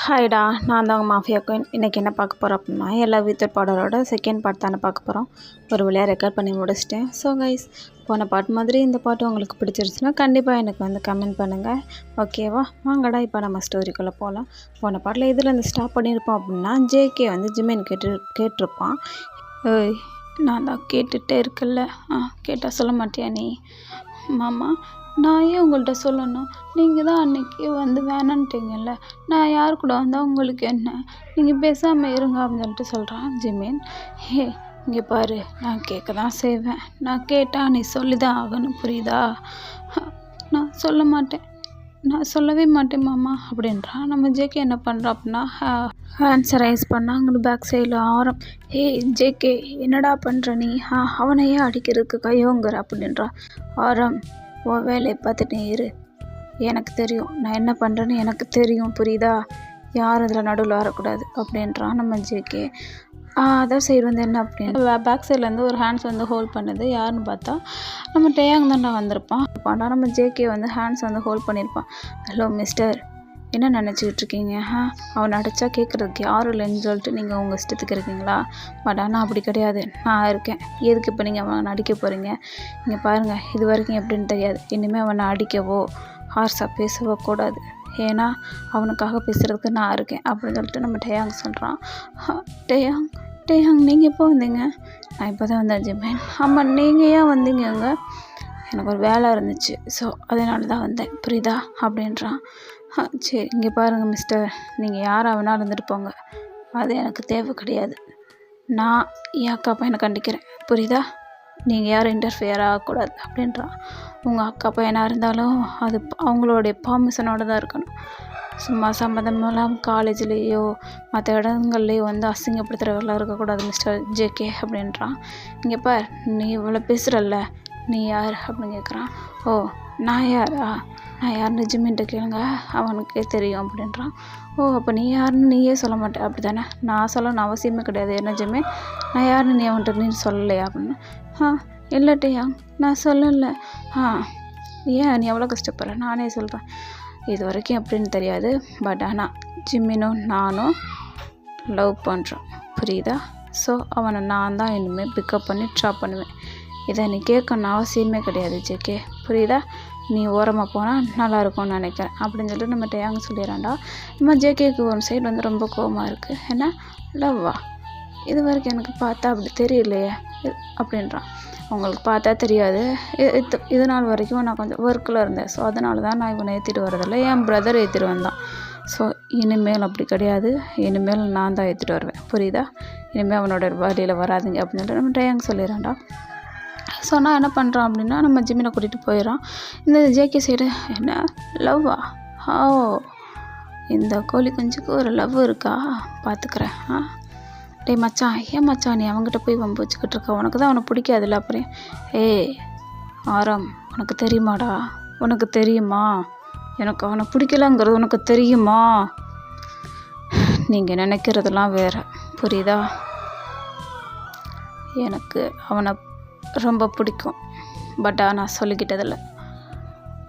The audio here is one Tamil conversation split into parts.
ஹாய்டா, நான் தான் உங்கள் மாஃபியா குயின். இன்றைக்கி என்ன பார்க்க போகிறோம் அப்படின்னா, எல்லா வித்தர் பாடலோட செகண்ட் பார்ட் தானே பார்க்க போகிறோம். ஒரு வழியாக ரெக்கார்ட் பண்ணி முடிச்சிட்டேன். ஸோ கைஸ், போன பாட்டு மாதிரி இந்த பாட்டு உங்களுக்கு பிடிச்சிருச்சுன்னா கண்டிப்பாக எனக்கு வந்து கமெண்ட் பண்ணுங்கள். ஓகேவா? வாங்கடா இப்போ நம்ம ஸ்டோரிக்குள்ளே போகலாம். போன பாட்டில் இதில் இருந்து ஸ்டாப் பண்ணியிருப்போம் அப்படின்னா, ஜேகே வந்து ஜிமின் கேட்டிருப்பான். ஏய், நான் தான் கேட்டுகிட்டே இருக்கல, கேட்டால் சொல்ல மாட்டியா நீ? மாமா, நான் ஏன் உங்கள்கிட்ட சொல்லணும்? நீங்கள் தான் அன்றைக்கி வந்து வேணான்ட்டீங்கல்ல, நான் யார் கூட வந்தால் உங்களுக்கு என்ன? நீங்கள் பேசாமல் இருங்க அப்படின்னு சொல்லிட்டு சொல்கிறான் ஜிமின். இங்கே பாரு, நான் கேட்க தான் செய்வேன். நான் கேட்டால் நீ சொல்லி தான் ஆகணும், புரியுதா? நான் சொல்ல மாட்டேன், நான் சொல்லவே மாட்டேன் மாமா அப்படின்றான். நம்ம ஜேகே என்ன பண்ணுறோம் அப்படின்னா, ஹேண்ட்ஸை ரைஸ் பண்ணால் அங்கே பேக் சைடில் ஆரம். ஜேகே, என்னடா பண்ணுற நீ? அவனையே அடிக்கிறதுக்கு கையோங்கிற அப்படின்றா. ஆரம், உன் வேலையை பார்த்துட்டே இரு. எனக்கு தெரியும், நான் என்ன பண்ணுறேன்னு எனக்கு தெரியும், புரியுதா? யாரும் இதில் நடுவில் வரக்கூடாது அப்படின்றான் நம்ம ஜேகே. அதர் சைடு வந்து என்ன அப்படின்னு பேக் சைட்லேருந்து ஒரு ஹேண்ட்ஸ் வந்து ஹோல்ட் பண்ணுது. யாருன்னு பார்த்தா நம்ம டேயாங் தான்டா வந்திருப்பான். நம்ம ஜேகே வந்து ஹேண்ட்ஸ் வந்து ஹோல்ட் பண்ணியிருப்பான். ஹலோ மிஸ்டர், என்ன நினச்சிக்கிட்டு இருக்கீங்க? அவனை அடித்தா கேட்குறதுக்கு யாரும் இல்லைன்னு சொல்லிட்டு நீங்கள் உங்கள் இஷ்டத்துக்கு இருக்கீங்களா? பட் ஆனால் அப்படி கிடையாது, நான் இருக்கேன். எதுக்கு இப்போ நீங்கள் அவனை அடிக்க போகிறீங்க? இங்கே பாருங்கள், இது வரைக்கும் எப்படின்னு தெரியாது. இனிமேல் அவனை அடிக்கவோ ஹார்ஸாக பேசவோ கூடாது. ஏன்னா அவனுக்காக பேசுகிறதுக்கு நான் இருக்கேன் அப்படின்னு சொல்லிட்டு நம்ம டேயாங் சொல்கிறான். டேயாங் நீங்கள் எப்போ வந்தீங்க? நான் இப்போ தான் வந்தேன் ஜிமின். ஆமாம், நீங்கள் ஏன் வந்தீங்கங்க? எனக்கு ஒரு வேலை இருந்துச்சு, ஸோ அதனால தான் வந்தேன், புரியுதா அப்படின்றான். சரி, இங்கே பாருங்கள் மிஸ்டர், நீங்கள் யாராக வேணாலும் இருந்துட்டு போங்க, அது எனக்கு தேவை கிடையாது. நான் என் அக்கா பையனை கண்டிக்கிறேன், புரியுதா? நீங்கள் யாரும் இன்டர்ஃபியர் ஆகக்கூடாது அப்படின்றான். உங்கள் அக்கா பையனாக இருந்தாலும் அது அவங்களுடைய பர்மிஷனோடு தான் இருக்கணும். சும்மா சம்மந்தமெல்லாம் காலேஜ்லேயோ மற்ற இடங்கள்லேயோ வந்து அசிங்கப்படுத்துகிறவர்களாக இருக்கக்கூடாது மிஸ்டர் ஜேகே அப்படின்றான். இங்கே பார், நீ இவ்வளோ பேசுகிறல்ல, நீ யார் அப்படின்னு கேட்குறான். ஓ, நான் யாரா? நான் யாருன்னு ஜிமின்ட்ட கேளுங்க, அவனுக்கே தெரியும் அப்படின்றான். ஓ, அப்போ நீ யாருன்னு நீயே சொல்ல மாட்டேன் அப்படி தானே? நான் சொல்லணும்னு அவசியமே கிடையாது என்ன ஜிமின்? நான் யாருன்னு நீ அவன்கிட்ட நீ சொல்லலையா அப்படின்னு. இல்லட்டையா, நான் சொல்லலை. ஏன் நீ எவ்வளோ கஷ்டப்படுற? நானே சொல்கிறேன். இது வரைக்கும் எப்படின்னு தெரியாது, பட் ஆனால் ஜிமினும் நானும் லவ் பண்ணுறோம், புரியுதா? ஸோ அவனை நான் தான் இனிமேல் பிக்கப் பண்ணி ட்ராப் பண்ணுவேன். இதை நீ கேட்கணுன்னு அவசியமே கிடையாது ஜேகே, புரியுதா? நீ ஓரமாக போனால் நல்லாயிருக்கும்னு நினைக்கிறேன் அப்படின்னு சொல்லிட்டு நம்ம டேயாங் சொல்லிடுறான்டா. நம்ம ஜேகேக்கு ஒரு சைடு வந்து ரொம்ப கோவமாக இருக்குது. ஏன்னா லவ்வா, இது வரைக்கும் எனக்கு பார்த்தா அப்படி தெரியலையே அப்படின்றான். உங்களுக்கு பார்த்தா தெரியாது, இது நாள் வரைக்கும் நான் கொஞ்சம் ஒர்க்கில் இருந்தேன், ஸோ அதனால தான் நான் இவனை ஏற்றிட்டு வரதில்லை. என் பிரதர் ஏற்றிட்டு வந்தான். ஸோ இனிமேல் அப்படி கிடையாது, இனிமேல் நான் தான் ஏற்றிட்டு வருவேன், புரியுதா? இனிமேல் அவனோட வழியில் வராதிங்க அப்படின்னு சொல்லிட்டு நம்ம டேயாங் சொல்லிடுறான்டா. ஸோ நான் என்ன பண்ணுறான் அப்படின்னா, நம்ம ஜிமினை கூட்டிகிட்டு போயிடறான். இந்த ஜேகே சைடு என்ன லவ்வா? இந்த கோழி குஞ்சுக்கு ஒரு லவ் இருக்கா? பார்த்துக்கிறேன். டேய் மச்சான், ஏன் மச்சான் நீ அவங்ககிட்ட போய் வம்பு வச்சுக்கிட்டு இருக்க? உனக்கு தான் அவனை பிடிக்காதுல்ல அப்புறம்? ஆரம், உனக்கு தெரியுமாடா? உனக்கு தெரியுமா எனக்கு அவனை பிடிக்கலங்கிறது? உனக்கு தெரியுமா? நீங்கள் நினைக்கிறதெல்லாம் வேறு, புரியுதா? எனக்கு அவனை ரொம்ப பிடிக்கும், பட் நான் சொல்லிக்கிட்டதில்லை.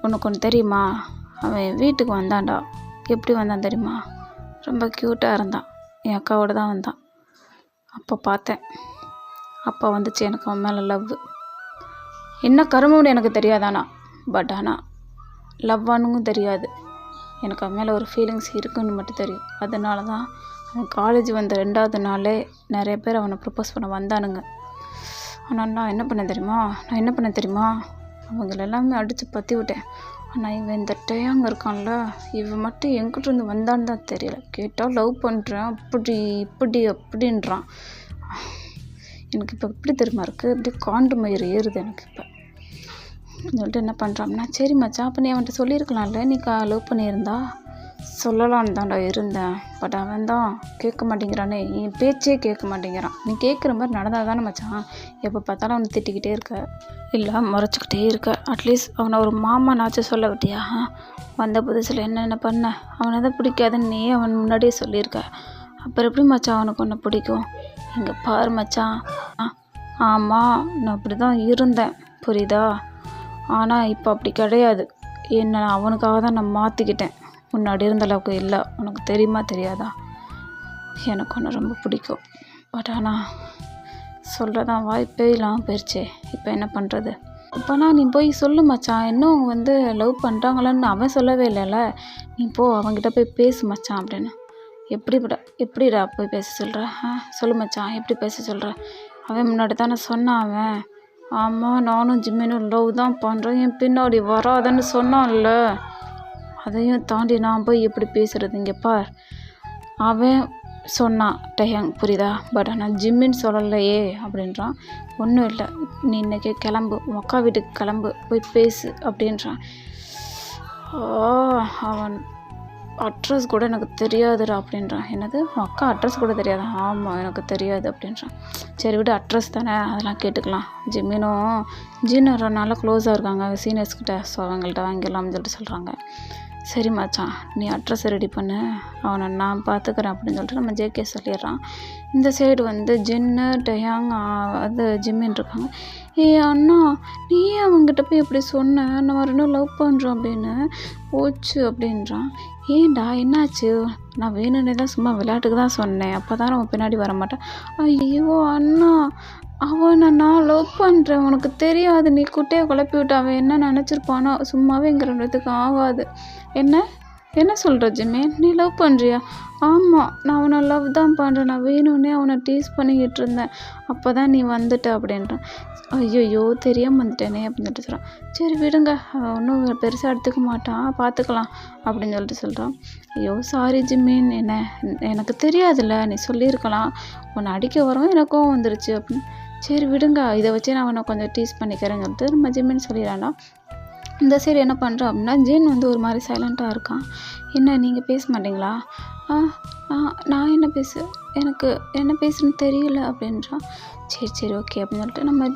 உனக்கு ஒன்று தெரியுமா? அவன் வீட்டுக்கு வந்தான்டா. எப்படி வந்தான் தெரியுமா? ரொம்ப க்யூட்டாக இருந்தான். என் அக்காவோட தான் வந்தான். அப்போ பார்த்தேன், அப்போ வந்துச்சு எனக்கு அவன் மேலே லவ். என்ன கருமம்னு எனக்கு தெரியாதானா, பட் ஆனால் லவ்வானுங்கும் தெரியாது. எனக்கு அவன் மேலே ஒரு ஃபீலிங்ஸ் இருக்குன்னு மட்டும் தெரியும். அதனால தான் அவன் காலேஜ் வந்த 2வது நாளே நிறைய பேர் அவனை ப்ரப்போஸ் பண்ண வந்தானுங்க. ஆனால் நான் என்ன பண்ண தெரியுமா? அவங்கள எல்லாமே அடித்து பற்றி விட்டேன். ஆனால் இவன் இந்த டேயாங் இருக்கான்ல, இவன் மட்டும் எங்கிட்ட இருந்து வந்தான்னு தான் தெரியல. கேட்டால் லவ் பண்ணுறேன் இப்படி அப்படின்றான். எனக்கு இப்போ எப்படி தெரியுமா இருக்குது? இப்படி காண்டு மயிறு ஏறுது எனக்கு இப்போ. சொல்லிட்டு என்ன பண்ணுறான்னா, சரி மச்சான், அப்போ நீ அவன்கிட்ட சொல்லியிருக்கலாம்ல, நீ லவ் பண்ணியிருந்தா? சொல்லலான்னு தான்டா இருந்தேன், பட் அவன் தான் கேட்க மாட்டேங்கிறானே, என் பேச்சே கேட்க மாட்டேங்கிறான். நீ கேட்குற மாதிரி நடந்தால் தானே மச்சான், எப்போ பார்த்தாலும் அவனை திட்டிக்கிட்டே இருக்க, இல்லை முறைச்சிக்கிட்டே இருக்க. அட்லீஸ்ட் அவனை ஒரு மாமா நாச்சும் சொல்ல விட்டியா? வந்த புதுசில் என்னென்ன பண்ண? அவனை தான் பிடிக்காதுன்னு நீ அவன் முன்னாடியே சொல்லியிருக்க, அப்புறம் எப்படி மச்சான் அவனுக்கு ஒன்று பிடிக்கும்? இங்கே பாரு மச்சான், ஆமாம் நான் அப்படி தான் இருந்தேன், புரியுதா? ஆனால் இப்போ அப்படி கிடையாது. என்ன அவனுக்காக தான் நான் மாற்றிக்கிட்டேன். முன்னாடி இருந்த அளவுக்கு இல்லை. உனக்கு தெரியுமா தெரியாதா? எனக்கு ஒன்று ரொம்ப பிடிக்கும். பட் ஆனால் சொல்கிறதான் வாய்ப்பே இல்லாமல் போயிடுச்சே. இப்போ என்ன பண்ணுறது? அப்போனா நீ போய் சொல்லு மச்சான். இன்னும் அவங்க வந்து லவ் பண்ணுறாங்களான்னு அவன் சொல்லவே இல்லைல்ல. நீ போ அவங்ககிட்ட போய் பேசு மச்சான் அப்படின்னு. எப்படிடா போய் பேச சொல்கிற? சொல்லு மச்சான், எப்படி பேச சொல்கிற? அவன் முன்னாடி தானே சொன்னான் அவன். ஆமாம், நானும் ஜிம்மினும் லவ் தான் பண்ணுறேன், என் பின்னாடி வராதன்னு சொன்னான்ல. அதையும் தாண்டி நான் போய் எப்படி பேசுகிறது? இங்கே பார், அவன் சொன்னான் டேயாங், புரியுதா? பட் ஆனால் ஜிம்மின்னு சொல்லலையே அப்படின்றான். ஒன்றும் இல்லை, நீ இன்றைக்கி கிளம்பு, உன் அக்கா வீட்டுக்கு கிளம்பு, போய் பேசு அப்படின்றான். அவன் அட்ரஸ் கூட எனக்கு தெரியாதுடா அப்படின்றான். என்னது, உன் அக்கா அட்ரஸ் கூட தெரியாதா? ஆமாம், எனக்கு தெரியாது அப்படின்றான். சரி விடு, அட்ரஸ் தானே, அதெல்லாம் கேட்டுக்கலாம். ஜிம்மினும் ஜீனரும் நல்லா க்ளோஸாக இருக்காங்க சீனியர்ஸ்கிட்ட. ஸோ அவங்கள்ட்ட வாங்கிடலாம்னு சொல்லிட்டு சொல்கிறாங்க. சரி மச்சான், நீ அட்ரஸை ரெடி பண்ணு, அவனை நான் பார்த்துக்கிறேன் அப்படின்னு சொல்லிட்டு நம்ம ஜேகே சொல்லிடுறான். இந்த சைடு வந்து ஜென்னு டேயாங் அது ஜிம்மின்னு இருக்காங்க. அண்ணா, நீ அவங்ககிட்ட போய் எப்படி சொன்ன நம்ம ரெண்டும் லவ் பண்ணுறோம் அப்படின்னு? போச்சு அப்படின்றான். ஏன்டா என்னாச்சு? நான் வேணும்னே தான் சும்மா விளையாட்டுக்கு தான் சொன்னேன், அப்போ தான் அவன் பின்னாடி வர மாட்டேன். ஐயோ அண்ணா, அவனை நான் லவ் பண்ணுறேன், உனக்கு தெரியாது, நீ குட்டையை குழப்பி விட்டு அவன் என்ன நினச்சிருப்பானோ. சும்மாவேங்கிறதுக்கு ஆகாது. என்ன சொல்கிற ஜிம்மி, நீ லவ் பண்ணுறியா? ஆமாம், நான் அவனை லவ் தான் பண்ணுறேன், நான் வேணும்னே அவனை டீஸ் பண்ணிக்கிட்டு இருந்தேன், அப்போ தான் நீ வந்துட்ட அப்படின்றான். ஐயோ தெரியாமல் வந்துட்டேனே அப்படின்னு சொல்லிட்டு சொல்கிறான். சரி விடுங்க, ஒன்றும் பெருசாக எடுத்துக்க மாட்டான், பார்த்துக்கலாம் அப்படின்னு சொல்லிட்டு சொல்கிறான். ஐயோ சாரி ஜிம்மின், எனக்கு தெரியாதுல்ல, நீ சொல்லியிருக்கலாம், உன்னை அடிக்க வரவும் எனக்கும் வந்துருச்சு அப்படின்னு. சரி விடுங்க, இதை வச்சு நான் அவனை கொஞ்சம் டீஸ் பண்ணிக்கிறேன்னு சொல்லிட்டு நம்ம ஜிம்மின்னு சொல்லிடுறான்டா. இந்த சைடு என்ன பண்ணுறான் அப்படின்னா, ஜென் வந்து ஒரு மாதிரி சைலண்ட்டாக இருக்கான். என்ன நீங்கள் பேச மாட்டிங்களா? நான் எனக்கு என்ன பேசுன்னு தெரியல அப்படின்றான். சரி ஓகே அப்படின்னு சொல்லிட்டு நம்ம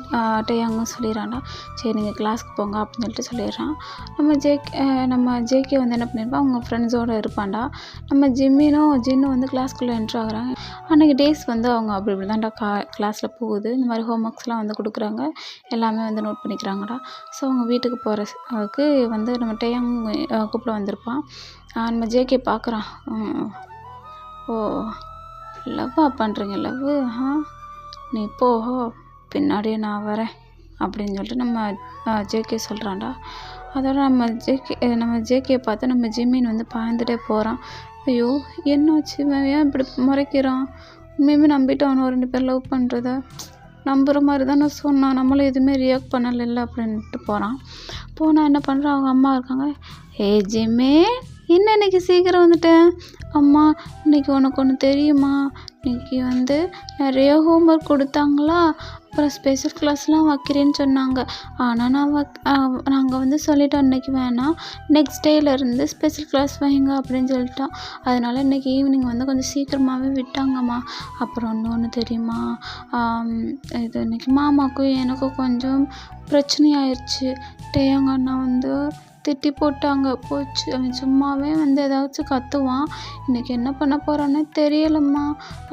டேயாங்கும் சொல்லிடுறான்டா. சரி நீங்கள் கிளாஸ்க்கு போங்க அப்படின்னு சொல்லிட்டு சொல்லிடுறான். நம்ம ஜேகே வந்து என்ன பண்ணியிருப்பான், அவங்க ஃப்ரெண்ட்ஸோடு இருப்பான்டா. நம்ம ஜின்னும் வந்து கிளாஸ்க்குள்ளே என்ட்ரு ஆகுறாங்க. அன்றைக்கி டேஸ் வந்து அவங்க அப்படி தான்டா கிளாஸில் போகுது. இந்த மாதிரி ஹோம் ஒர்க்ஸ்லாம் வந்து கொடுக்குறாங்க, எல்லாமே வந்து நோட் பண்ணிக்கிறாங்கடா. ஸோ அவங்க வீட்டுக்கு போகிறதுக்கு வந்து நம்ம டேயாங் கூப்பிட வந்திருப்பான். நம்ம ஜேகே பார்க்குறான். ஓ லவ்வா பண்ணுறீங்க, லவ்வு? நீ போ, பின்னாடியே நான் வரேன் அப்படின்னு சொல்லிட்டு நம்ம ஜேகே சொல்கிறான்டா. அதோட நம்ம ஜேகே பார்த்து நம்ம ஜிம்மின் வந்து பாய்ந்துட்டே போகிறான். ஐயோ என்னாச்சு, ஏன் இப்படி முறைக்கிறான்? உண்மையுமே நம்பிட்டு அவனை 2 பேர் லவ் பண்ணுறத நம்புகிற மாதிரி தான் நான் சொன்னான், நம்மளும் எதுவுமே ரியாக்ட் பண்ணலை அப்படின்ட்டு போகிறான். போனால் என்ன பண்ணுறான், அவங்க அம்மா இருக்காங்க. ஜிம்மே, என்ன இன்னைக்கு சீக்கிரம் வந்துட்டேன்? அம்மா, இன்னைக்கு உனக்கு ஒன்று தெரியுமா, இன்னைக்கு வந்து நிறைய ஹோம்ஒர்க் கொடுத்தாங்களா, அப்புறம் ஸ்பெஷல் கிளாஸ்லாம் வைக்கிறேன்னு சொன்னாங்க. ஆனால் நாங்கள் வந்து சொல்லிட்டோம், இன்றைக்கி வேணாம், நெக்ஸ்ட் டேலேருந்து ஸ்பெஷல் கிளாஸ் வைங்க அப்படின்னு சொல்லிட்டோம். அதனால் இன்றைக்கி ஈவினிங் வந்து கொஞ்சம் சீக்கிரமாகவே விட்டாங்கம்மா. அப்புறம் இன்னொன்று தெரியுமா, இது இன்றைக்கி மாமாவுக்கும் எனக்கும் கொஞ்சம் பிரச்சனையாயிருச்சு. டேயாங்க அண்ணா வந்து திட்டி போட்டாங்க. போச்சு, அவன் சும்மாவே வந்து ஏதாச்சும் கத்துவான். இன்றைக்கி என்ன பண்ண போகிறானே தெரியலம்மா.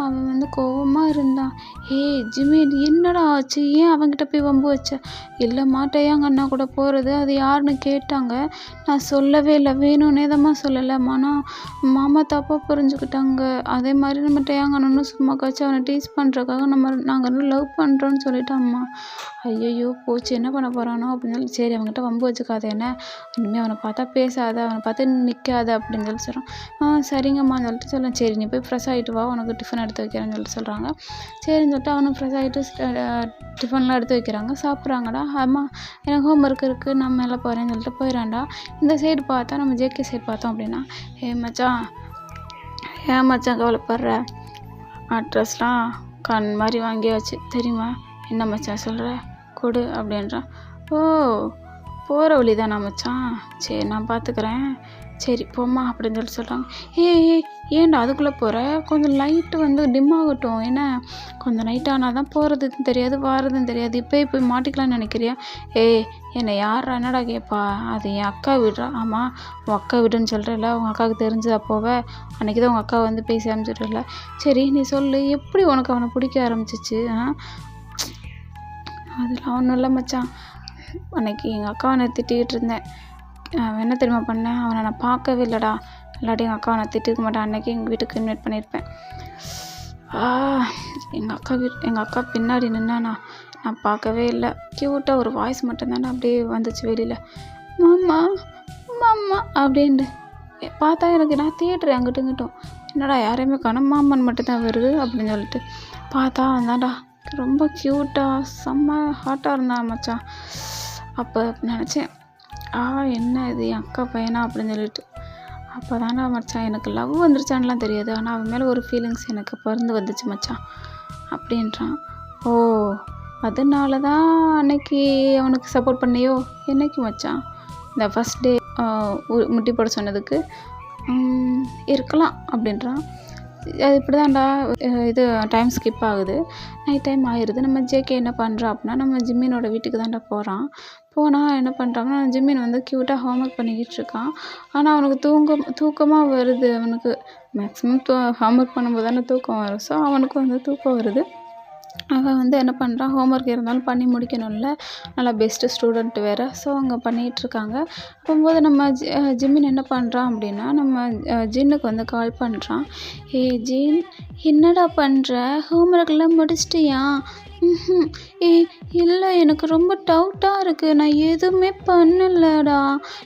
அவன் வந்து கோவமாக இருந்தான். ஜிம்மி, என்னடா ஆச்சு, ஏன் அவன்கிட்ட போய் வம்பு வச்ச? இல்லைம்மா, டேயாங்க அண்ணா கூட போகிறது அது யாருன்னு கேட்டாங்க, நான் சொல்லவே இல்லை, வேணும்னே தான்மா சொல்லலைம்மா, நான் மாமா தப்பாக புரிஞ்சுக்கிட்டாங்க. அதே மாதிரி நம்ம டேயாங்க அண்ணனும் சும்மா காய்ச்சி அவனை டீஸ் பண்ணுறதுக்காக நாங்கள் லவ் பண்ணுறோன்னு சொல்லிட்டாம்மா. ஐயோ போச்சு, என்ன பண்ண போகிறானோ அப்படின்னு சொல்லி, சரி அவங்ககிட்ட வம்பு வச்சுக்காத, என்ன இனிமேல் அவனை பார்த்தா பேசாத, அவனை பார்த்து நிற்காத அப்படின்னு சொல்லி சொல்கிறான். சரிங்கம்மான்னு சொல்லிட்டு சொல்லுவேன். சரி நீ போய் ஃப்ரெஷ் ஆகிட்டு வா, உனக்கு டிஃபன் எடுத்து வைக்கிறேன்னு சொல்லிட்டு சொல்கிறாங்க. சரின்னு சொல்லிட்டு அவனும் ஃப்ரெஷ் ஆகிட்டு டிஃபன்லாம் எடுத்து வைக்கிறாங்க, சாப்பிட்றாங்கடா. அம்மா எனக்கு ஹோம் ஒர்க் இருக்குது, நான் மேலே போகிறேன்னு சொல்லிட்டு போயிடறான்டா. இந்த சைடு பார்த்தா நம்ம ஜேகே சைடு பார்த்தோம் அப்படின்னா, ஏன் மச்சான் கவலைப்படுற, அட்ரஸ்லாம் கண் மாதிரி வாங்கியாச்சு தெரியுமா? என்ன மச்சான் சொல்கிற, கொடு அப்படின்றான். ஓ போகிற வழி தானா மச்சான், சரி நான் பார்த்துக்கிறேன், சரி போம்மா அப்படின்னு சொல்லி சொல்கிறாங்க. ஏன்டா அதுக்குள்ளே போகிற, கொஞ்சம் லைட்டு வந்து டிம் ஆகட்டும், ஏன்னா கொஞ்சம் நைட் ஆனால் தான் போகிறதுன்னு தெரியாது வாரதுன்னு தெரியாது, இப்போயே போய் மாட்டிக்கலாம்னு நினைக்கிறியா? என்னை யாரா என்னடா கேட்பா, அது என் அக்கா வீடுறா. ஆமாம், உன் அக்கா வீடுன்னு சொல்கிறல, உங்கள் அக்காவுக்கு தெரிஞ்சதா போவ, அன்றைக்கி தான் உங்கள் அக்கா வந்து பேசி ஆரம்பிச்சிட்றல. சரி நீ சொல்லு, எப்படி உனக்கு அவனை பிடிக்க ஆரம்பிச்சிச்சு? அதெல்லாம் ஒன்றும் இல்லை மச்சான், அன்றைக்கி எங்கள் அக்காவை நான் திட்டிகிட்டு இருந்தேன், அவன் என்ன தெரியுமா பண்ணேன், அவனை நான் பார்க்கவே இல்லைடா, இல்லாட்டி எங்கள் அக்காவை நான் திட்டிருக்க மாட்டேன். அன்றைக்கி எங்கள் வீட்டுக்கு இன்வைட் பண்ணியிருப்பேன். எங்கள் அக்கா பின்னாடி நின்னாண்ணா, நான் பார்க்கவே இல்லை. க்யூட்டாக ஒரு வாய்ஸ் மட்டும்தானே அப்படியே வந்துச்சு வெளியில், மாமா மாமா அப்படின்ட்டு. பார்த்தா எனக்கு நான் தேடுறேன் அங்கிட்டும் இங்கிட்டும், என்னடா யாரையுமே காணோம், மாமன் மட்டும்தான் வருது அப்படின்னு சொல்லிட்டு பார்த்தா வந்தாண்டா. ரொம்ப க்யூட்டாக செம்ம ஹாட்டாக இருந்தான் மச்சான். அப்போ நினச்சேன், என்ன இது என் அக்கா பையனா அப்படின்னு சொல்லிட்டு. அப்போ தானே மச்சான் எனக்கு லவ் வந்துருச்சான்லாம் தெரியாது, ஆனால் அவன் மேலே ஒரு ஃபீலிங்ஸ் எனக்கு பறந்து வந்துச்சு மச்சான் அப்படின்றான். ஓ, அதனால தான் அன்னைக்கு அவனுக்கு சப்போர்ட் பண்ணியோ? என்னைக்கு மச்சான்? இந்த ஃபஸ்ட் டே முட்டி போட சொன்னதுக்கு இருக்கலாம் அப்படின்றான். அது இப்படி தான்டா, இது டைம் ஸ்கிப் ஆகுது, நைட் டைம் ஆயிடுது. நம்ம ஜேகே என்ன பண்ணுறான் அப்படின்னா, நம்ம ஜிம்மினோட வீட்டுக்கு தான்டா போகிறான். போனால் என்ன பண்ணுறாங்கன்னா, ஜிம்மின் வந்து க்யூட்டாக ஹோம்ஒர்க் பண்ணிக்கிட்டு இருக்கான். ஆனால் அவனுக்கு தூக்கமாக வருது. அவனுக்கு மேக்ஸிமம் ஹோம்ஒர்க் பண்ணும்போது தானே தூக்கம் வரும். ஸோ அவனுக்கு வந்து தூக்கம் வருது. அவன் வந்து என்ன பண்ணுறான், ஹோம்ஒர்க் இருந்தாலும் பண்ணி முடிக்கணும்ல, நல்லா பெஸ்ட்டு ஸ்டூடெண்ட் வேறு. ஸோ அவங்க பண்ணிகிட்ருக்காங்க. அப்போது நம்ம ஜிம்மின் என்ன பண்ணுறான் அப்படின்னா, நம்ம ஜின்னுக்கு வந்து கால் பண்ணுறான். ஜின், என்னடா பண்ணுற, ஹோம்ஒர்க்லாம் முடிச்சிட்டியா? இல்லை, எனக்கு ரொம்ப டவுட்டாக இருக்குது, நான் எதுவுமே பண்ணலடா,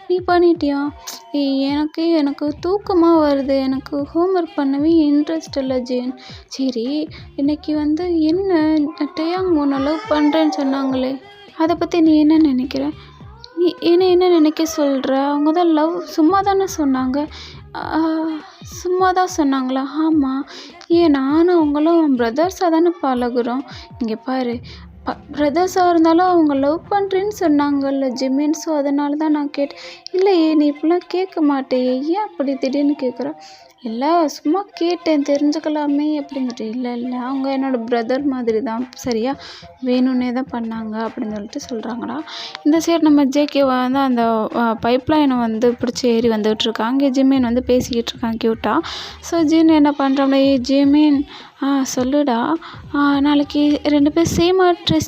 நீ பண்ணிட்டியா? எனக்கு தூக்கமாக வருது, எனக்கு ஹோம்ஒர்க் பண்ணவே இன்ட்ரெஸ்ட் இல்லை ஜீன். சரி, இன்னைக்கு வந்து என்ன டேயாங் உன்னை லவ் பண்ணுறேன்னு சொன்னாங்களே, அதை பற்றி நீ என்ன நினைக்கிற? நீ என்ன நினைக்க சொல்கிற? அவங்க தான் லவ் சும்மா தானே சொன்னாங்க. சும்மா தான் சொன்னாங்களா? ஆமாம். நானும் அவங்களும் பிரதர்ஸாக தானே பழகுறோம். இங்கே பாரு, பிரதர்ஸாக இருந்தாலும் அவங்க லவ் பண்ணுறேன்னு சொன்னாங்கல்ல ஜிமின். ஸோ அதனால தான் நான் கேட்டேன். இல்லையே, நீ இப்படிலாம் கேட்க மாட்டேயே, ஏன் அப்படி திடீர்னு கேட்குற? இல்லை, சும்மா கேட்டேன், தெரிஞ்சுக்கலாமே அப்படிங்கிட்டு. இல்லை, அவங்க என்னோடய பிரதர் மாதிரி தான், சரியா, வேணும்னே தான் பண்ணாங்க அப்படின்னு சொல்லிட்டு சொல்கிறாங்கடா. இந்த சைடு நம்ம ஜேகே வந்து அந்த பைப்லைனை வந்து பிடிச்சி ஏறி வந்துகிட்ருக்கான். இங்கே ஜிமின் வந்து பேசிக்கிட்டு இருக்கான் க்யூட்டாக. ஸோ ஜின் என்ன பண்ணுறாங்க, ஜிமின் சொல்லுடா, நாளைக்கு 2 பேர் சேமாக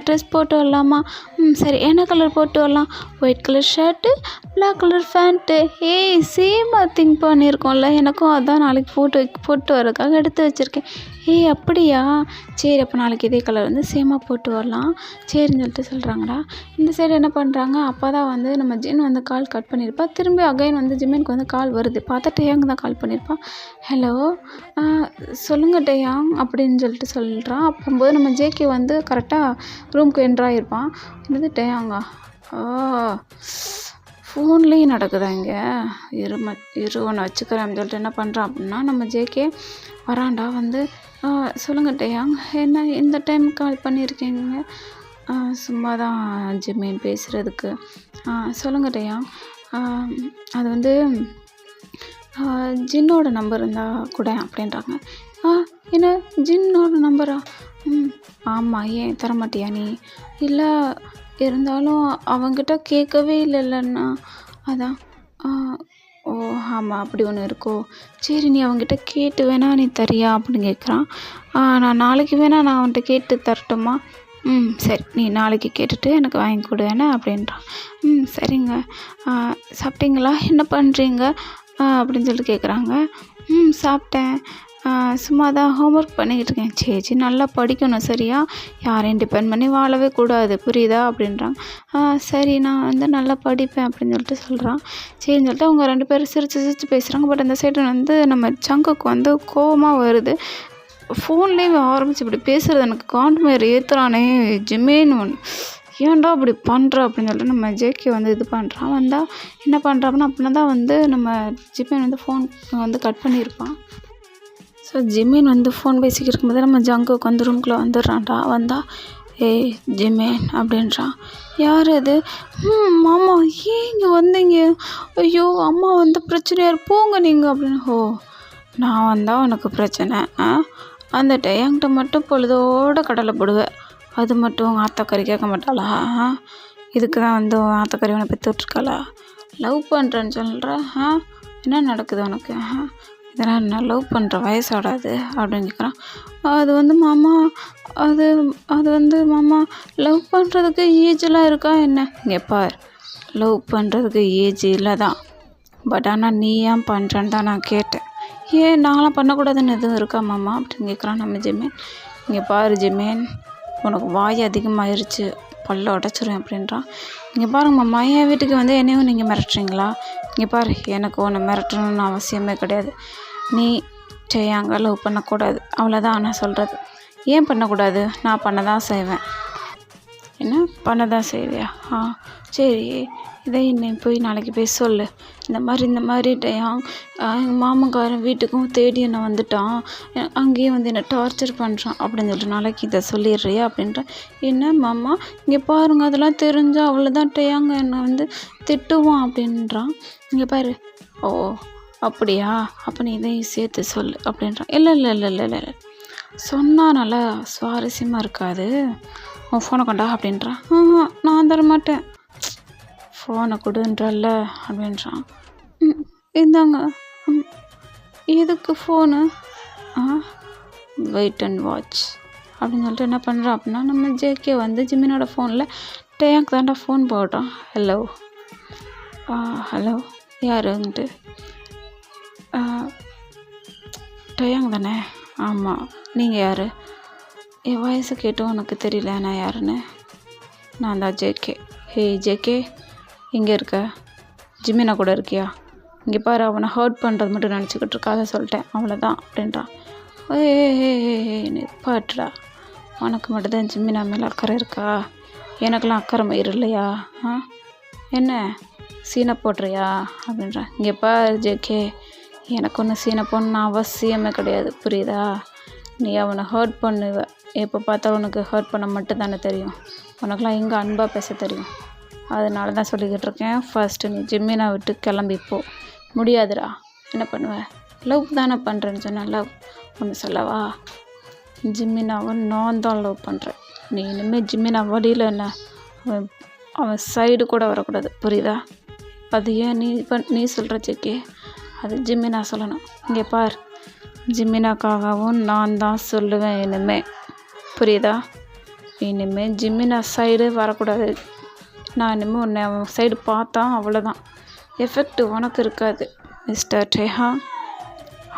ட்ரெஸ் போட்டு வரலாமா? சரி, என்ன கலர் போட்டு வரலாம்? White colour shirt, black colour pant. சேமாக திங்க் பண்ணியிருக்கோம்ல, எனக்கும் அதான் நாளைக்கு போட்டு வரதுக்காக எடுத்து வச்சுருக்கேன். அப்படியா? சரி, அப்போ நாளைக்கு இதே கலர் வந்து சேமாக போட்டு வரலாம், சரின்னு சொல்லிட்டு சொல்கிறாங்கடா. இந்த சைடு என்ன பண்ணுறாங்க, அப்போ தான் வந்து நம்ம ஜின் வந்து கால் கட் பண்ணியிருப்பா. திரும்பி அகைன் வந்து ஜிமினுக்கு வந்து கால் வருது. பார்த்தா டேயாங் தான் கால் பண்ணியிருப்பான். ஹலோ, சொல்லுங்கள் டேயாங் அப்படின்னு சொல்லிட்டு சொல்கிறான். அப்போது நம்ம ஜேகே வந்து கரெக்டாக ரூமுக்கு என்ட்ராகிருப்பான். என்னது டேயாங்கா? ஃபோன்லேயும் நடக்குதா இங்கே? ஒன்று வச்சுக்கிறேன் அப்படின்னு சொல்லிட்டு என்ன பண்ணுறான் அப்படின்னா, நம்ம ஜேகே வராண்டா. வந்து சொல்லுங்கள் டேயாங், என்ன இந்த டைம் கால் பண்ணியிருக்கீங்க? சும்மா தான் ஜிமின் பேசுகிறதுக்கு. சொல்லுங்கள் டேயாங், அது வந்து ஜின்னோட நம்பர் இருந்தால் கூட அப்படின்றாங்க. என்ன ஜின்னோட நம்பரா? ஆமாம், ஏன் தரமாட்டியா நீ? இல்லை, இருந்தாலும் அவங்கிட்ட கேட்கவே இல்லைல்லண்ணா, அதான். ஓ ஆமாம், அப்படி ஒன்று இருக்கோ? சரி, நீ அவங்ககிட்ட கேட்டு வேணா நீ தரியா அப்படின்னு கேட்குறான். நான் நாளைக்கு வேணா நான் அவன்கிட்ட கேட்டு தரட்டுமா? சரி, நீ நாளைக்கு கேட்டுட்டு எனக்கு வாங்கி கொடு வேணா அப்படின்றான். சரிங்க. சாப்பிட்டீங்களா, என்ன பண்ணுறீங்க அப்படின்னு சொல்லிட்டு கேட்குறாங்க. சாப்பிட்டேன், சும்மா தான் ஹோம்ஒர்க் பண்ணிக்கிட்டு இருக்கேன். சரி, நல்லா படிக்கணும், சரியா, யாரையும் டிபெண்ட் பண்ணி வாழவே கூடாது, புரியுதா அப்படின்றாங்க. சரி, நான் வந்து நல்லா படிப்பேன் அப்படின்னு சொல்லிட்டு சொல்கிறான். சரின்னு சொல்லிட்டு அவங்க 2 பேரும் சிரித்து பேசுகிறாங்க. பட் அந்த சைடு வந்து நம்ம சங்குக்கு வந்து கோவமாக வருது. ஃபோன்லேயே ஆரம்பித்து இப்படி பேசுகிறது எனக்கு காண்டு மாதிரி ஏற்றுறானே ஜிமின், ஏன்டா அப்படி பண்ணுற அப்படின்னு சொல்லிட்டு நம்ம ஜேகே வந்து இது பண்ணுறான். வந்தால் என்ன பண்ணுறாங்கன்னா, அப்படின்னா தான் வந்து நம்ம ஜிமின் வந்து ஃபோன் வந்து கட் பண்ணியிருப்பான். ஸோ ஜிமின் வந்து ஃபோன் பேசிக்கிட்டு இருக்கும்போது நம்ம ஜங்குக்கு வந்து ரூம்குள்ளே வந்துடுறான்டா. வந்தால் ஜிமின் அப்படின்றான். யார் அது? மாமா, ஏன் இங்கே வந்தீங்க? ஐயோ, அம்மா வந்து பிரச்சனையாக போங்க நீங்கள் அப்படின்னு. நான் வந்தால் உனக்கு பிரச்சனை? அந்த டேயாங்கிட்ட மட்டும் பொழுதோட கடலை போடுவேன், அது மட்டும் உங்கள் ஆத்தாக்கறி கேட்க மாட்டாளா? இதுக்கு தான் வந்து ஆத்தாக்கறி உன்னை பெற்றுட்ருக்காளா? லவ் பண்ணுறேன்னு சொல்கிற? என்ன நடக்குது உனக்கு? இதெல்லாம் நான் லவ் பண்ணுற வயசாடாது அப்படின்னு கேட்குறான். அது வந்து மாமா, அது வந்து மாமா, லவ் பண்ணுறதுக்கு ஏஜெலாம் இருக்கா என்ன? இங்கே பார், லவ் பண்ணுறதுக்கு ஏஜ் இல்லை தான், பட் ஆனால் நீ ஏன் பண்ணுறேன்னு தான் நான் கேட்டேன். ஏன் நான்லாம் பண்ணக்கூடாதுன்னு எதுவும் இருக்கா மாமா அப்படின்னு கேட்குறான் நம்ம ஜிமேன். இங்கே பாரு ஜிமேன், உனக்கு வாய் அதிகமாகிருச்சு, பல்ல உடச்சிருவேன் அப்படின்றான். இங்கே பாருங்க மாமா, என் வீட்டுக்கு வந்து என்னையும் நீங்கள் மிரட்டுறீங்களா? இங்கே பாரு, எனக்கு ஒன்று மிரட்டணும்னு அவசியமே கிடையாது. நீ செய்யாங்க லவ் பண்ணக்கூடாது, அவ்வளோதான் நான் சொல்கிறது. ஏன் பண்ணக்கூடாது? நான் பண்ண தான் செய்வேன். என்ன பண்ண தான் செய்வியா? சரி, இதை நீ போய் நாளைக்கு போய் சொல்லு. இந்த மாதிரி எங்கள் மாமன்காரன் வீட்டுக்கும் தேடி என்னை வந்துட்டான், அங்கேயே வந்து என்னை டார்ச்சர் பண்ணுறான் அப்படின்னு சொல்லிட்டு நாளைக்கு இதை சொல்லிடுறியா அப்படின்ற. என்ன மாமா, இங்கே பாருங்க, அதெல்லாம் தெரிஞ்சால் அவ்வளோதான் டேயாங்க என்னை வந்து திட்டுவான் அப்படின்றான். இங்கே பாரு, ஓ அப்படியா, அப்போ நீ இதையும் சேர்த்து சொல்லு அப்படின்றான். இல்லை இல்லை இல்லை இல்லை இல்லை சொன்னால் நல்லா சுவாரஸ்யமாக இருக்காது, உன் ஃபோனை கொண்டா அப்படின்றான். நான் தரமாட்டேன். ஃபோனை கொடுன்றல்ல அப்படின்றான். இந்தாங்க. எதுக்கு ஃபோனு? வெயிட் அண்ட் வாட்ச் அப்படின்னு சொல்லிட்டு என்ன பண்ணுறான் அப்படின்னா, நம்ம ஜேகே வந்து ஜிமினோட ஃபோனில் டேயாக்கு தாண்டா ஃபோன் போடுறான். Hello hello யாருன்ட்டு. டேயாங் தானே? ஆமாம், நீங்கள் யார்? என் வயசு கேட்டும் உனக்கு தெரியல நான் யாருன்னு? நான் தான் ஜேகே. ஹே ஜேகே, எங்கே இருக்க? ஜிமினா கூட இருக்கியா? இங்கே பாரு, அவனை ஹர்ட் பண்ணுறது மட்டும் நினச்சிக்கிட்டு இருக்காத சொல்லிட்டேன், அவ்வளோதான் அப்படின்றான். நீ பாட்டுடா, உனக்கு மட்டும்தான் ஜிமினா மேலே அக்கறை இருக்கா? எனக்கெல்லாம் அக்கறை மயிர் இல்லையா? என்ன சீனை போடுறியா அப்படின்றான். இங்கே பாரு ஜேகே, எனக்கு ஒன்றும் சீனை போடணும்னு அவசியமே கிடையாது, புரியுதா? நீ அவனை ஹர்ட் பண்ணுவ, எப்போ பார்த்தாலும் உனக்கு ஹர்ட் பண்ண மட்டும் தானே தெரியும், உனக்கெல்லாம் எங்கே அன்பாக பேச தெரியும். அதனால தான் சொல்லிக்கிட்டு இருக்கேன், ஃபஸ்ட்டு நீ ஜிம்மினா விட்டு கிளம்பிப்போ. முடியாதுடா, என்ன பண்ணுவேன்? லவ் தானே பண்ணுறேன்னு சொன்னேன். லவ் ஒன்று சொல்லவா? ஜிம்மினாவை நான் தான் லவ் பண்ணுறேன். நீ இனிமேல் ஜிம்மினா வழியில் என்ன அவன் சைடு கூட வரக்கூடாது, புரியுதா? அது ஏன் நீ சொல்கிற ஜேகே? அது ஜிம்மினா சொல்லணும். இங்கே பார், ஜிம்மினாக்காகவும் நான் தான் சொல்லுவேன் இனிமேல், புரியுதா? இனிமேல் ஜிம்மினா சைடு வரக்கூடாது. நான் இனிமேல் உன்னை அவன் சைடு பார்த்தா அவ்வளோதான், எஃபெக்ட் உனக்கு இருக்காது மிஸ்டர் டேஹா.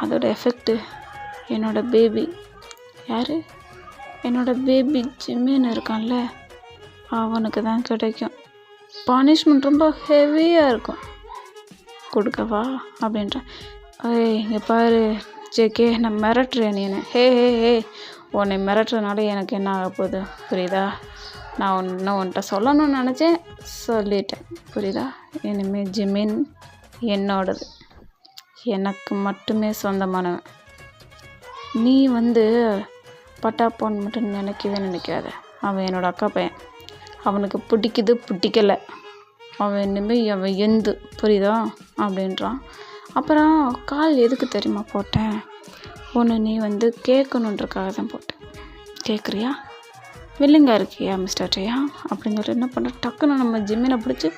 அதோட எஃபெக்ட்டு என்னோடய பேபி, யார்? என்னோடய பேபி ஜிம்மின் இருக்கான்ல, அவனுக்கு தான் கிடைக்கும். பனிஷ்மெண்ட் ரொம்ப ஹெவியாக இருக்கும், கொடுக்கவா அப்படின்ற. இங்கே பாரு ஜேகே, நான் மிரட்டுறேன் நீ என்ன? ஹே உன்னை மிரட்டுறதுனால எனக்கு என்ன ஆக போகுது, புரியுதா? நான் உன்கிட்ட சொல்லணும்னு நினச்சேன், சொல்லிட்டேன், புரியுதா? இனிமேல் ஜிமின் என்னோடது, எனக்கு மட்டுமே சொந்தமானவன். நீ வந்து பட்டாப்போன் மட்டும் நினைக்காத. அவன் என்னோடய அக்கா பையன், அவனுக்கு பிடிக்குது பிடிக்கலை, அவன் இனிமேல் அவன் எந்து, புரியுதா அப்படின்றான். அப்புறம் கால் எதுக்கு தெரியுமா போட்டேன்? ஒன்று நீ வந்து கேட்கணுன்றக்காக தான் போட்டேன். கேட்குறியா? வில்லிங்கா இருக்கியா மிஸ்டர் டேயா அப்படின்னு சொல்லிட்டு என்ன பண்ணுற, டக்குன்னு நம்ம ஜிம்மினை பிடிச்சி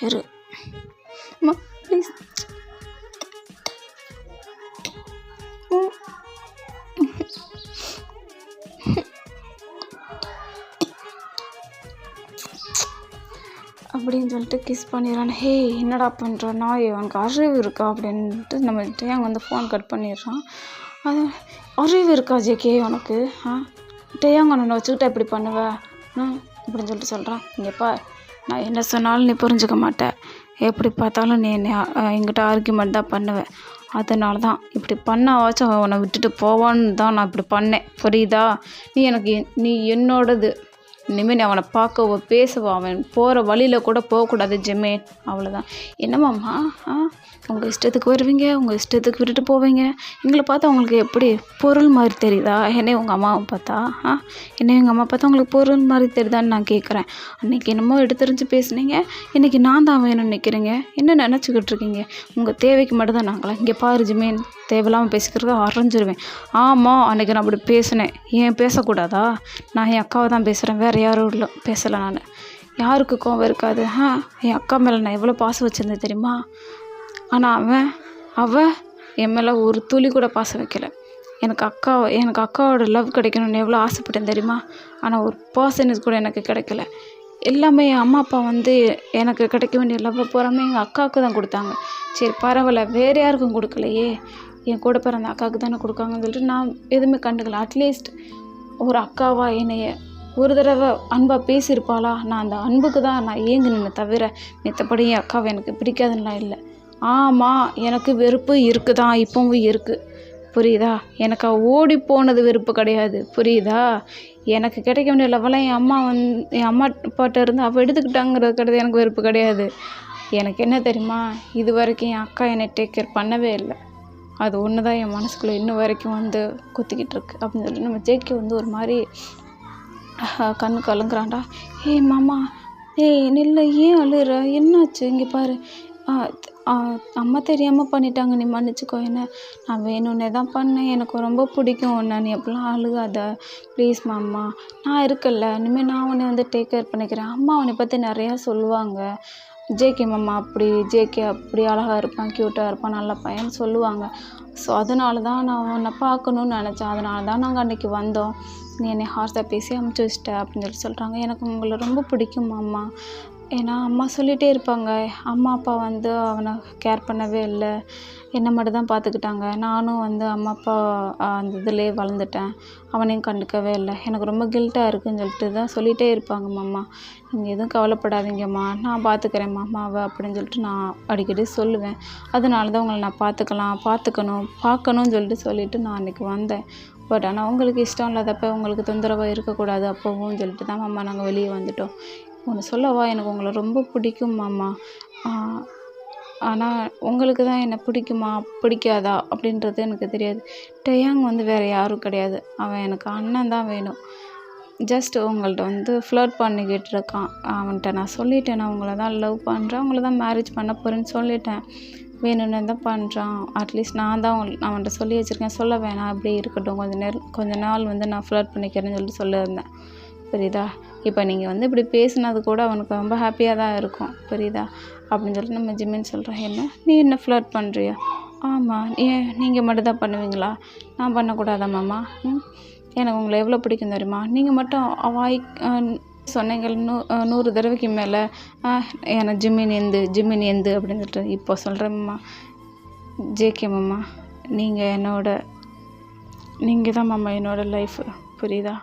இரு ப்ளீஸ் அப்படின்னு சொல்லிட்டு கிஸ் பண்ணிடுறான். ஹே என்னடா பண்ணுற நாய், அவனுக்கு அறிவு இருக்கா அப்படின்ட்டு நம்ம டேயாங் வந்து ஃபோன் கட் பண்ணிடுறான். அது அறிவு இருக்கா ஜேகே உனக்கு? டேயாங் ஒன்று வச்சுக்கிட்டா இப்படி பண்ணுவேன் அப்படின்னு சொல்லிட்டு சொல்கிறான். இங்கேப்பா, நான் என்ன சொன்னாலும் நீ புரிஞ்சுக்க மாட்டேன், எப்படி பார்த்தாலும் நீ என்ன என்கிட்ட ஆர்கியூமெண்ட் தான் பண்ணுவேன். அதனால தான் இப்படி பண்ணாவாச்சும் உன்னை விட்டுட்டு போவான்னு தான் நான் இப்படி பண்ணேன், புரியுதா? நீ என்னோடது. இனிமேல் நீ அவனை பார்க்கவோ பேசவோ அவன் போகிற வழியில் கூட போகக்கூடாது ஜிமேன், அவ்வளோதான். என்னமாம்மா, உங்கள் இஷ்டத்துக்கு வருவீங்க, உங்கள் இஷ்டத்துக்கு விட்டுட்டு போவீங்க. எங்களை பார்த்தா உங்களுக்கு எப்படி பொருள் மாதிரி தெரியுதா? என்னை உங்கள் அம்மாவை பார்த்தா எங்கள் அம்மா பார்த்தா உங்களுக்கு பொருள் மாதிரி தெரியுதான்னு நான் கேட்குறேன். அன்றைக்கி என்னமோ எடுத்துரிஞ்சு பேசுனீங்க, இன்றைக்கி நான் தான் வேணும்னு நிற்கிறீங்க. என்ன நினச்சிக்கிட்டு இருக்கீங்க? உங்கள் தேவைக்கு மட்டும்தான் நாங்களா? இங்கே பாரு ஜிமேன், தேவையில்லாமல் பேசிக்கிறத அரைஞ்சிருவேன். ஆமாம், அன்றைக்கி நான் அப்படி பேசினேன், ஏன் பேசக்கூடாதா? நான் என் அக்காவை தான் பேசுகிறேன், வேறு யாரும் இல்லை பேசலை. நான் யாருக்கு கோவம் இருக்காது? என் அக்கா மேலே நான் எவ்வளோ பாசம் வச்சுருந்தேன் தெரியுமா? ஆனால் அவள் என் மேலே ஒரு துளி கூட பாசம் வைக்கலை. எனக்கு அக்காவோட லவ் கிடைக்கணும்னு எவ்வளோ ஆசைப்பட்டேன் தெரியுமா? ஆனால் ஒரு பர்சன்டேஜ் கூட எனக்கு கிடைக்கல. எல்லாமே என் அம்மா அப்பா வந்து எனக்கு கிடைக்க வேண்டிய லவ்வை பூராமே எங்கள் அக்காவுக்கு தான் கொடுத்தாங்க. சரி பரவாயில்ல, வேறு யாருக்கும் கொடுக்கலையே, என் கூட பிறந்த அக்காவுக்கு தானே கொடுக்காங்கன்னு சொல்லிட்டு நான் எதுவுமே கண்டுக்கல. அட்லீஸ்ட் ஒரு அக்காவா என்னைய ஒரு தடவை அன்பாக பேசியிருப்பாளா, நான் அந்த அன்புக்கு தான் நான் ஏங்குனேனே தவிர மத்தபடி என் அக்காவை எனக்கு பிடிக்காதுன்னெலாம் இல்லை. ஆமாம், எனக்கு வெறுப்பு இருக்குது தான், இப்போவும் இருக்குது, புரியுதா? எனக்கு ஓடி போனது வெறுப்பு கிடையாது, புரியுதா? எனக்கு கிடைக்க வேண்டிய லெவலாம் என் அம்மா அப்பாட்ட இருந்து அவள் எடுத்துக்கிட்டாங்கிறது கிடையாது, எனக்கு வெறுப்பு கிடையாது. எனக்கு என்ன தெரியுமா, இது வரைக்கும் என் அக்கா என்னை டேக் கேர் பண்ணவே இல்லை. அது ஒன்று தான் என் மனசுக்குள்ளே இன்னும் வரைக்கும் வந்து குத்திக்கிட்டு இருக்கு அப்படின்னு சொல்லிட்டு நம்ம ஜேகே வந்து ஒரு மாதிரி கண்ணு கலங்குறான்டா. ஏய் மாமா, ஏய் நில்ல, ஏன் அழுற, என்னாச்சு, இங்கே பாரு, அம்மா தெரியாமல் பண்ணிட்டாங்க, நீ மன்னிச்சிக்கோ என்ன, நான் வேணும்னே தான் பண்ணேன், எனக்கு ரொம்ப பிடிக்கும் உன்னை, நீ எப்படிலாம் அழுகாத ப்ளீஸ் மாமா, நான் இருக்கல்ல, இனிமேல் நான் உன்னை வந்து டேக் கேர் பண்ணிக்கிறேன், அம்மா உன்னை பற்றி நிறையா சொல்லுவாங்க, ஜேகே மாமா அப்படி, ஜேகே அப்படி அழகாக இருப்பான், க்யூட்டாக இருப்பான், நல்ல பையன் சொல்லுவாங்க. ஸோ அதனால தான் நான் உன்னை பார்க்கணுன்னு நினச்சேன், அதனால தான் நாங்கள் அன்றைக்கி வந்தோம், நீ என்னை ஹார்ஸாக பேசி அமுச்சு வச்சிட்ட அப்படின்னு சொல்கிறாங்க. எனக்கு உங்களை ரொம்ப பிடிக்கும் மாமா, ஏன்னா அம்மா சொல்லிகிட்டே இருப்பாங்க, அம்மா அப்பா வந்து அவனை கேர் பண்ணவே இல்லை, என்னை மட்டும் தான் பார்த்துக்கிட்டாங்க, நானும் வந்து அம்மா அப்பா அந்த இதுலேயே வளர்ந்துட்டேன், அவனையும் கண்டுக்கவே இல்லை, எனக்கு ரொம்ப கில்ட்டாக இருக்குதுன்னு சொல்லிட்டு தான் சொல்லிகிட்டே இருப்பாங்க மாமா, நீங்கள் எதுவும் கவலைப்படாதீங்கம்மா, நான் பார்த்துக்கிறேன் மாமாவை அப்படின்னு சொல்லிட்டு நான் அடிக்கடி சொல்லுவேன். அதனால தான் உங்களை நான் பார்க்கணும்னு சொல்லிட்டு நான் அன்றைக்கி வந்தேன். பட் ஆனால் உங்களுக்கு இஷ்டம் இல்லாதப்போ உங்களுக்கு தொந்தரவாக இருக்கக்கூடாது அப்போவும் சொல்லிட்டு தான் மாமா நாங்கள் வெளியே வந்துட்டோம். ஒன்று சொல்லவா, எனக்கு உங்களை ரொம்ப பிடிக்கும் மாமா, ஆனால் உங்களுக்கு தான் என்னை பிடிக்குமா பிடிக்காதா அப்படின்றது எனக்கு தெரியாது. டேயாங் வந்து வேறு யாரும் கிடையாது, அவன் எனக்கு அண்ணன் தான் வேணும். ஜஸ்ட் உங்கள்கிட்ட வந்து ஃப்ளர்ட் பண்ணிக்கிட்டு இருக்கான். அவன்கிட்ட நான் சொல்லிட்டேன், நான் உங்களை தான் லவ் பண்ணுறேன், உங்களை தான் மேரேஜ் பண்ண போகிறேன்னு சொல்லிட்டேன், வேணும்னு தான் பண்ணுறான். அட்லீஸ்ட் நான் தான் அவன்கிட்ட சொல்லி வச்சுருக்கேன், சொல்ல வேணாம், அப்படியே இருக்கட்டும், கொஞ்ச நாள் வந்து நான் ஃப்ளர்ட் பண்ணிக்கிறேன்னு சொல்லிட்டு சொல்லியிருந்தேன், புரியுதா? இப்போ நீங்கள் வந்து இப்படி பேசுனது கூட அவனுக்கு ரொம்ப ஹாப்பியாக தான் இருக்கும், புரியுதா? அப்படின்னு சொல்லிட்டு நம்ம ஜிம்மின்னு சொல்கிறேன். என்ன நீ என்ன ஃப்ளர்ட் பண்ணுறியா? ஆமாம், நீங்கள் மட்டும் தான் பண்ணுவீங்களா, நான் பண்ணக்கூடாதா மாமா? எனக்கு உங்களை எவ்வளோ பிடிக்கும் தெரியுமா, நீங்கள் மட்டும் வாய் சொன்னீங்க 100 தடவைக்கு மேலே எனக்கு ஜிம்மின் எந்து அப்படின்னு சொல்லிட்டு இப்போ சொல்கிறேன் மாமா. ஜேகே மாமா, நீங்கள் தான் மாமா என்னோடய லைஃபு, புரியுதா?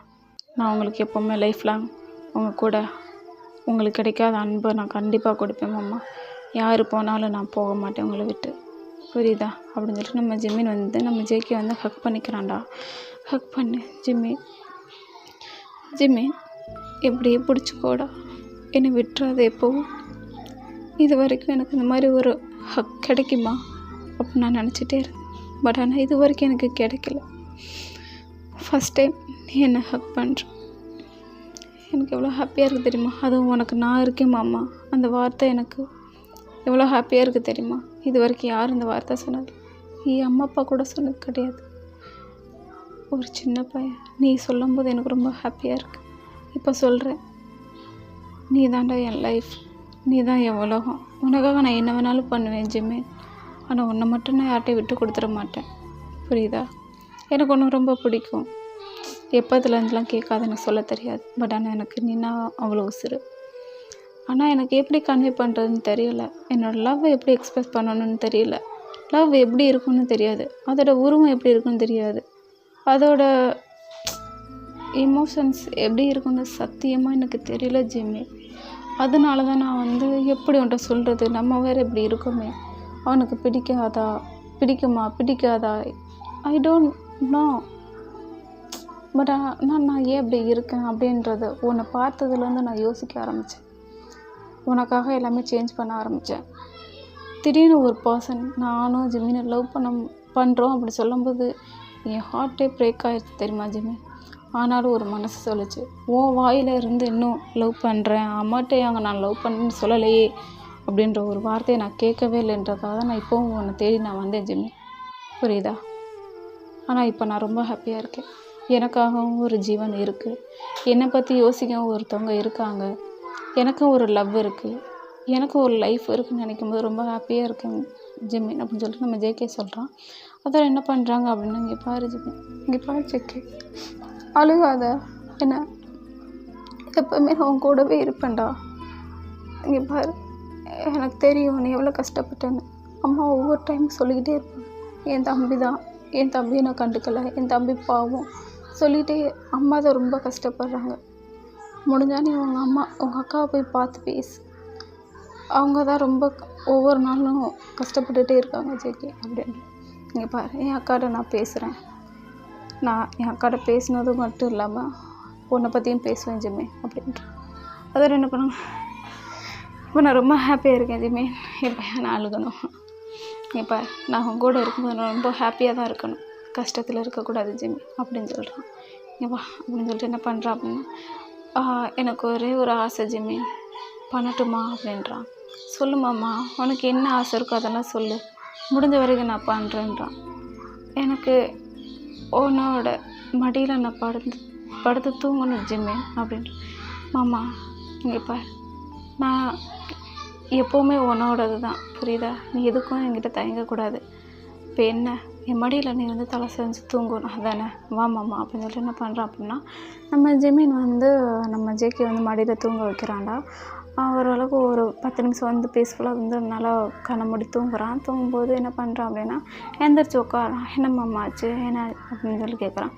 நான் உங்களுக்கு எப்போவுமே லைஃப் லாங் உங்கள் கூட, உங்களுக்கு கிடைக்காத அன்பை நான் கண்டிப்பாக கொடுப்பேன் மாமா, யார் போனாலும் நான் போக மாட்டேன் உங்களை விட்டு, புரியுதா? அப்படின்னு சொல்லிட்டு நம்ம ஜிம்மின் வந்து நம்ம ஜேகே வந்து ஹக் பண்ணிக்கிறான்டா. ஹக் பண்ணு ஜிம்மி எப்படியே பிடிச்சிக்கோடா, என்னை விட்டுறாது எப்போவும், இது வரைக்கும் எனக்கு இந்த மாதிரி ஒரு ஹக் கிடைக்குமா அப்படின்னு நான் நினச்சிட்டே இருக்கேன். பட் ஆனால் இது வரைக்கும் எனக்கு கிடைக்கல. ஃபஸ்ட் டைம் நீ என்னை ஹக் பண்ணுற, எனக்கு எவ்வளோ ஹாப்பியாக இருக்குது தெரியுமா? அதுவும் உனக்கு நான் இருக்கேன் மாமா, அந்த வார்த்தை எனக்கு எவ்வளோ ஹாப்பியாக இருக்குது தெரியுமா? இது வரைக்கும் யார் இந்த வார்த்தை சொன்னது? என் அம்மா அப்பா கூட சொன்னது கிடையாது. ஒரு சின்ன பையன் நீ சொல்லும்போது எனக்கு ரொம்ப ஹாப்பியாக இருக்குது. இப்போ சொல்கிறேன், நீ தாண்டா என் லைஃப், நீ தான் என் உலகம், உனக்காக நான் என்ன வேணாலும் பண்ணுவேன் ஜிம்மே, ஆனால் உன்னை மட்டும் நான் யார்கிட்டையும் விட்டு கொடுத்துட மாட்டேன், புரியுதா? எனக்கு ஒன்று ரொம்ப பிடிக்கும், எப்போதுலேருந்துலாம் கேட்காத எனக்கு சொல்ல தெரியாது, பட் ஆனால் எனக்கு நீனா அவ்வளோ உசுறு. ஆனால் எனக்கு எப்படி கன்வே பண்ணுறதுன்னு தெரியல, என்னோடய லவ்வை எப்படி எக்ஸ்பிரஸ் பண்ணணும்னு தெரியல, லவ் எப்படி இருக்குன்னு தெரியாது, அதோட உருவம் எப்படி இருக்குன்னு தெரியாது, அதோட எமோஷன்ஸ் எப்படி இருக்குன்னு சத்தியமாக எனக்கு தெரியல ஜிம்மி. அதனால தான் நான் வந்து எப்படி உன்ட்ட சொல்கிறது, நம்ம வேறு இப்படி இருக்கோமே, அவனுக்கு பிடிக்காதா ஐ டோன்ட் நோ. பட் நான் ஏன் இப்படி இருக்கேன் அப்படின்றத உன்னை பார்த்ததுலேருந்து நான் யோசிக்க ஆரம்பித்தேன், உனக்காக எல்லாமே சேஞ்ச் பண்ண ஆரம்பித்தேன். திடீர்னு ஒரு பர்சன் நானும் ஜிம்மினை லவ் பண்ணுறோம் அப்படி சொல்லும்போது என் ஹார்ட்டே பிரேக் ஆகிடுச்சு தெரியுமா ஜிம்மி. ஆனாலும் ஒரு மனசு சொல்லிச்சு, உன் வாயில் இருந்து இன்னும் லவ் பண்ணுறேன், அம்மாட்டே அங்கே நான் லவ் பண்ணேன்னு சொல்லலையே அப்படின்ற ஒரு வார்த்தையை நான் கேட்கவே இல்லைன்றதுக்காக தான் நான் இப்போவும் உன்னை தேடி நான் வந்தேன் ஜிம்மி, புரியுதா? ஆனால் இப்போ நான் ரொம்ப ஹாப்பியாக இருக்கேன், எனக்காகவும் ஒரு ஜீவன் இருக்குது, என்னை பற்றி யோசிக்கவும் ஒருத்தவங்க இருக்காங்க, எனக்கும் ஒரு லவ் இருக்குது, எனக்கும் ஒரு லைஃப் இருக்குதுன்னு நினைக்கும் போது ரொம்ப ஹாப்பியாக இருக்கேன் ஜிம்மி அப்படின்னு சொல்லிட்டு நம்ம ஜேகே சொல்கிறான். அதெல்லாம் என்ன பண்ணுறாங்க அப்படின்னா, இங்கே பாரு ஜிம்மி, இங்கே பாரு ஜேகே, அழுகாத, என்ன எப்போவுமே நான் உன் கூடவே இருப்பேன்டா. இங்கே பாரு, எனக்கு தெரியும் நீ எவ்வளோ கஷ்டப்பட்டேன்னு. அம்மா ஒவ்வொரு டைம் சொல்லிக்கிட்டே இருப்பாங்க, என் தம்பி தான், என் தம்பியை நான் கண்டுக்கலை, என் தம்பி பாவம் சொல்லிகிட்டே. அம்மா தான் ரொம்ப கஷ்டப்படுறாங்க. முடிஞ்சா நீ உங்கள் அக்காவை போய் பார்த்து பேசு. அவங்க தான் ரொம்ப ஒவ்வொரு நாளும் கஷ்டப்பட்டுகிட்டே இருக்காங்க ஜேகே அப்படின்னு. இங்கே பாரு, என் அக்காட்ட நான் பேசுகிறேன். நான் என் அக்காட்ட பேசினது மட்டும் இல்லாமல் உன்னை பற்றியும் பேசுவேன் ஜிம்மி அப்படின்ட்டு. அதை என்ன பண்ணுங்க. இப்போ நான் ரொம்ப ஹாப்பியாக இருக்கேன் ஜிம்மி. இப்போ நான் அழுகணும். இப்போ நான் அவங்க கூட இருக்கும்போது நான் ரொம்ப ஹாப்பியாக தான் இருக்கணும், கஷ்டத்தில் இருக்கக்கூடாது ஜிம்மி அப்படின்னு சொல்கிறான். ஏப்பா அப்படின்னு சொல்லிட்டு என்ன பண்ணுறான் அப்படின்னா, எனக்கு ஒரே ஒரு ஆசை ஜிம்மி, பண்ணட்டுமா அப்படின்றான். சொல்லுமாம்மா, உனக்கு என்ன ஆசை இருக்கோ அதெல்லாம் சொல்லு, முடிஞ்ச வரைக்கும் நான் பண்ணுறேன்றான். எனக்கு உன்னோட மடியில் நான் படுத்து தூங்கணும் ஜிம்மி அப்படின்ற. மாமா இங்கே பார், நான் எப்போவுமே உன்னோடது தான், புரியுதா? நீ எதுக்கும் என்கிட்ட தயங்கக்கூடாது. இப்போ என்ன, என் மடியில் நீ வந்து தலை செஞ்சு தூங்கணும் அதானே? வாமாம்மா அப்படின்னு சொல்லிட்டு என்ன பண்ணுறான் அப்படின்னா, நம்ம ஜெமீன் வந்து நம்ம ஜேகே வந்து மடியில் தூங்க வைக்கிறான்டா. ஓரளவுக்கு ஒரு 10 நிமிஷம் வந்து பீஸ்ஃபுல்லாக வந்து நல்லா கண்ணை மூடி தூங்குறான். தூங்கும்போது என்ன பண்ணுறான் அப்படின்னா, எந்திரிச்சு உட்காரான். என்ன மாமா ஆச்சு, என்ன அப்படின்னு சொல்லி கேட்குறான்.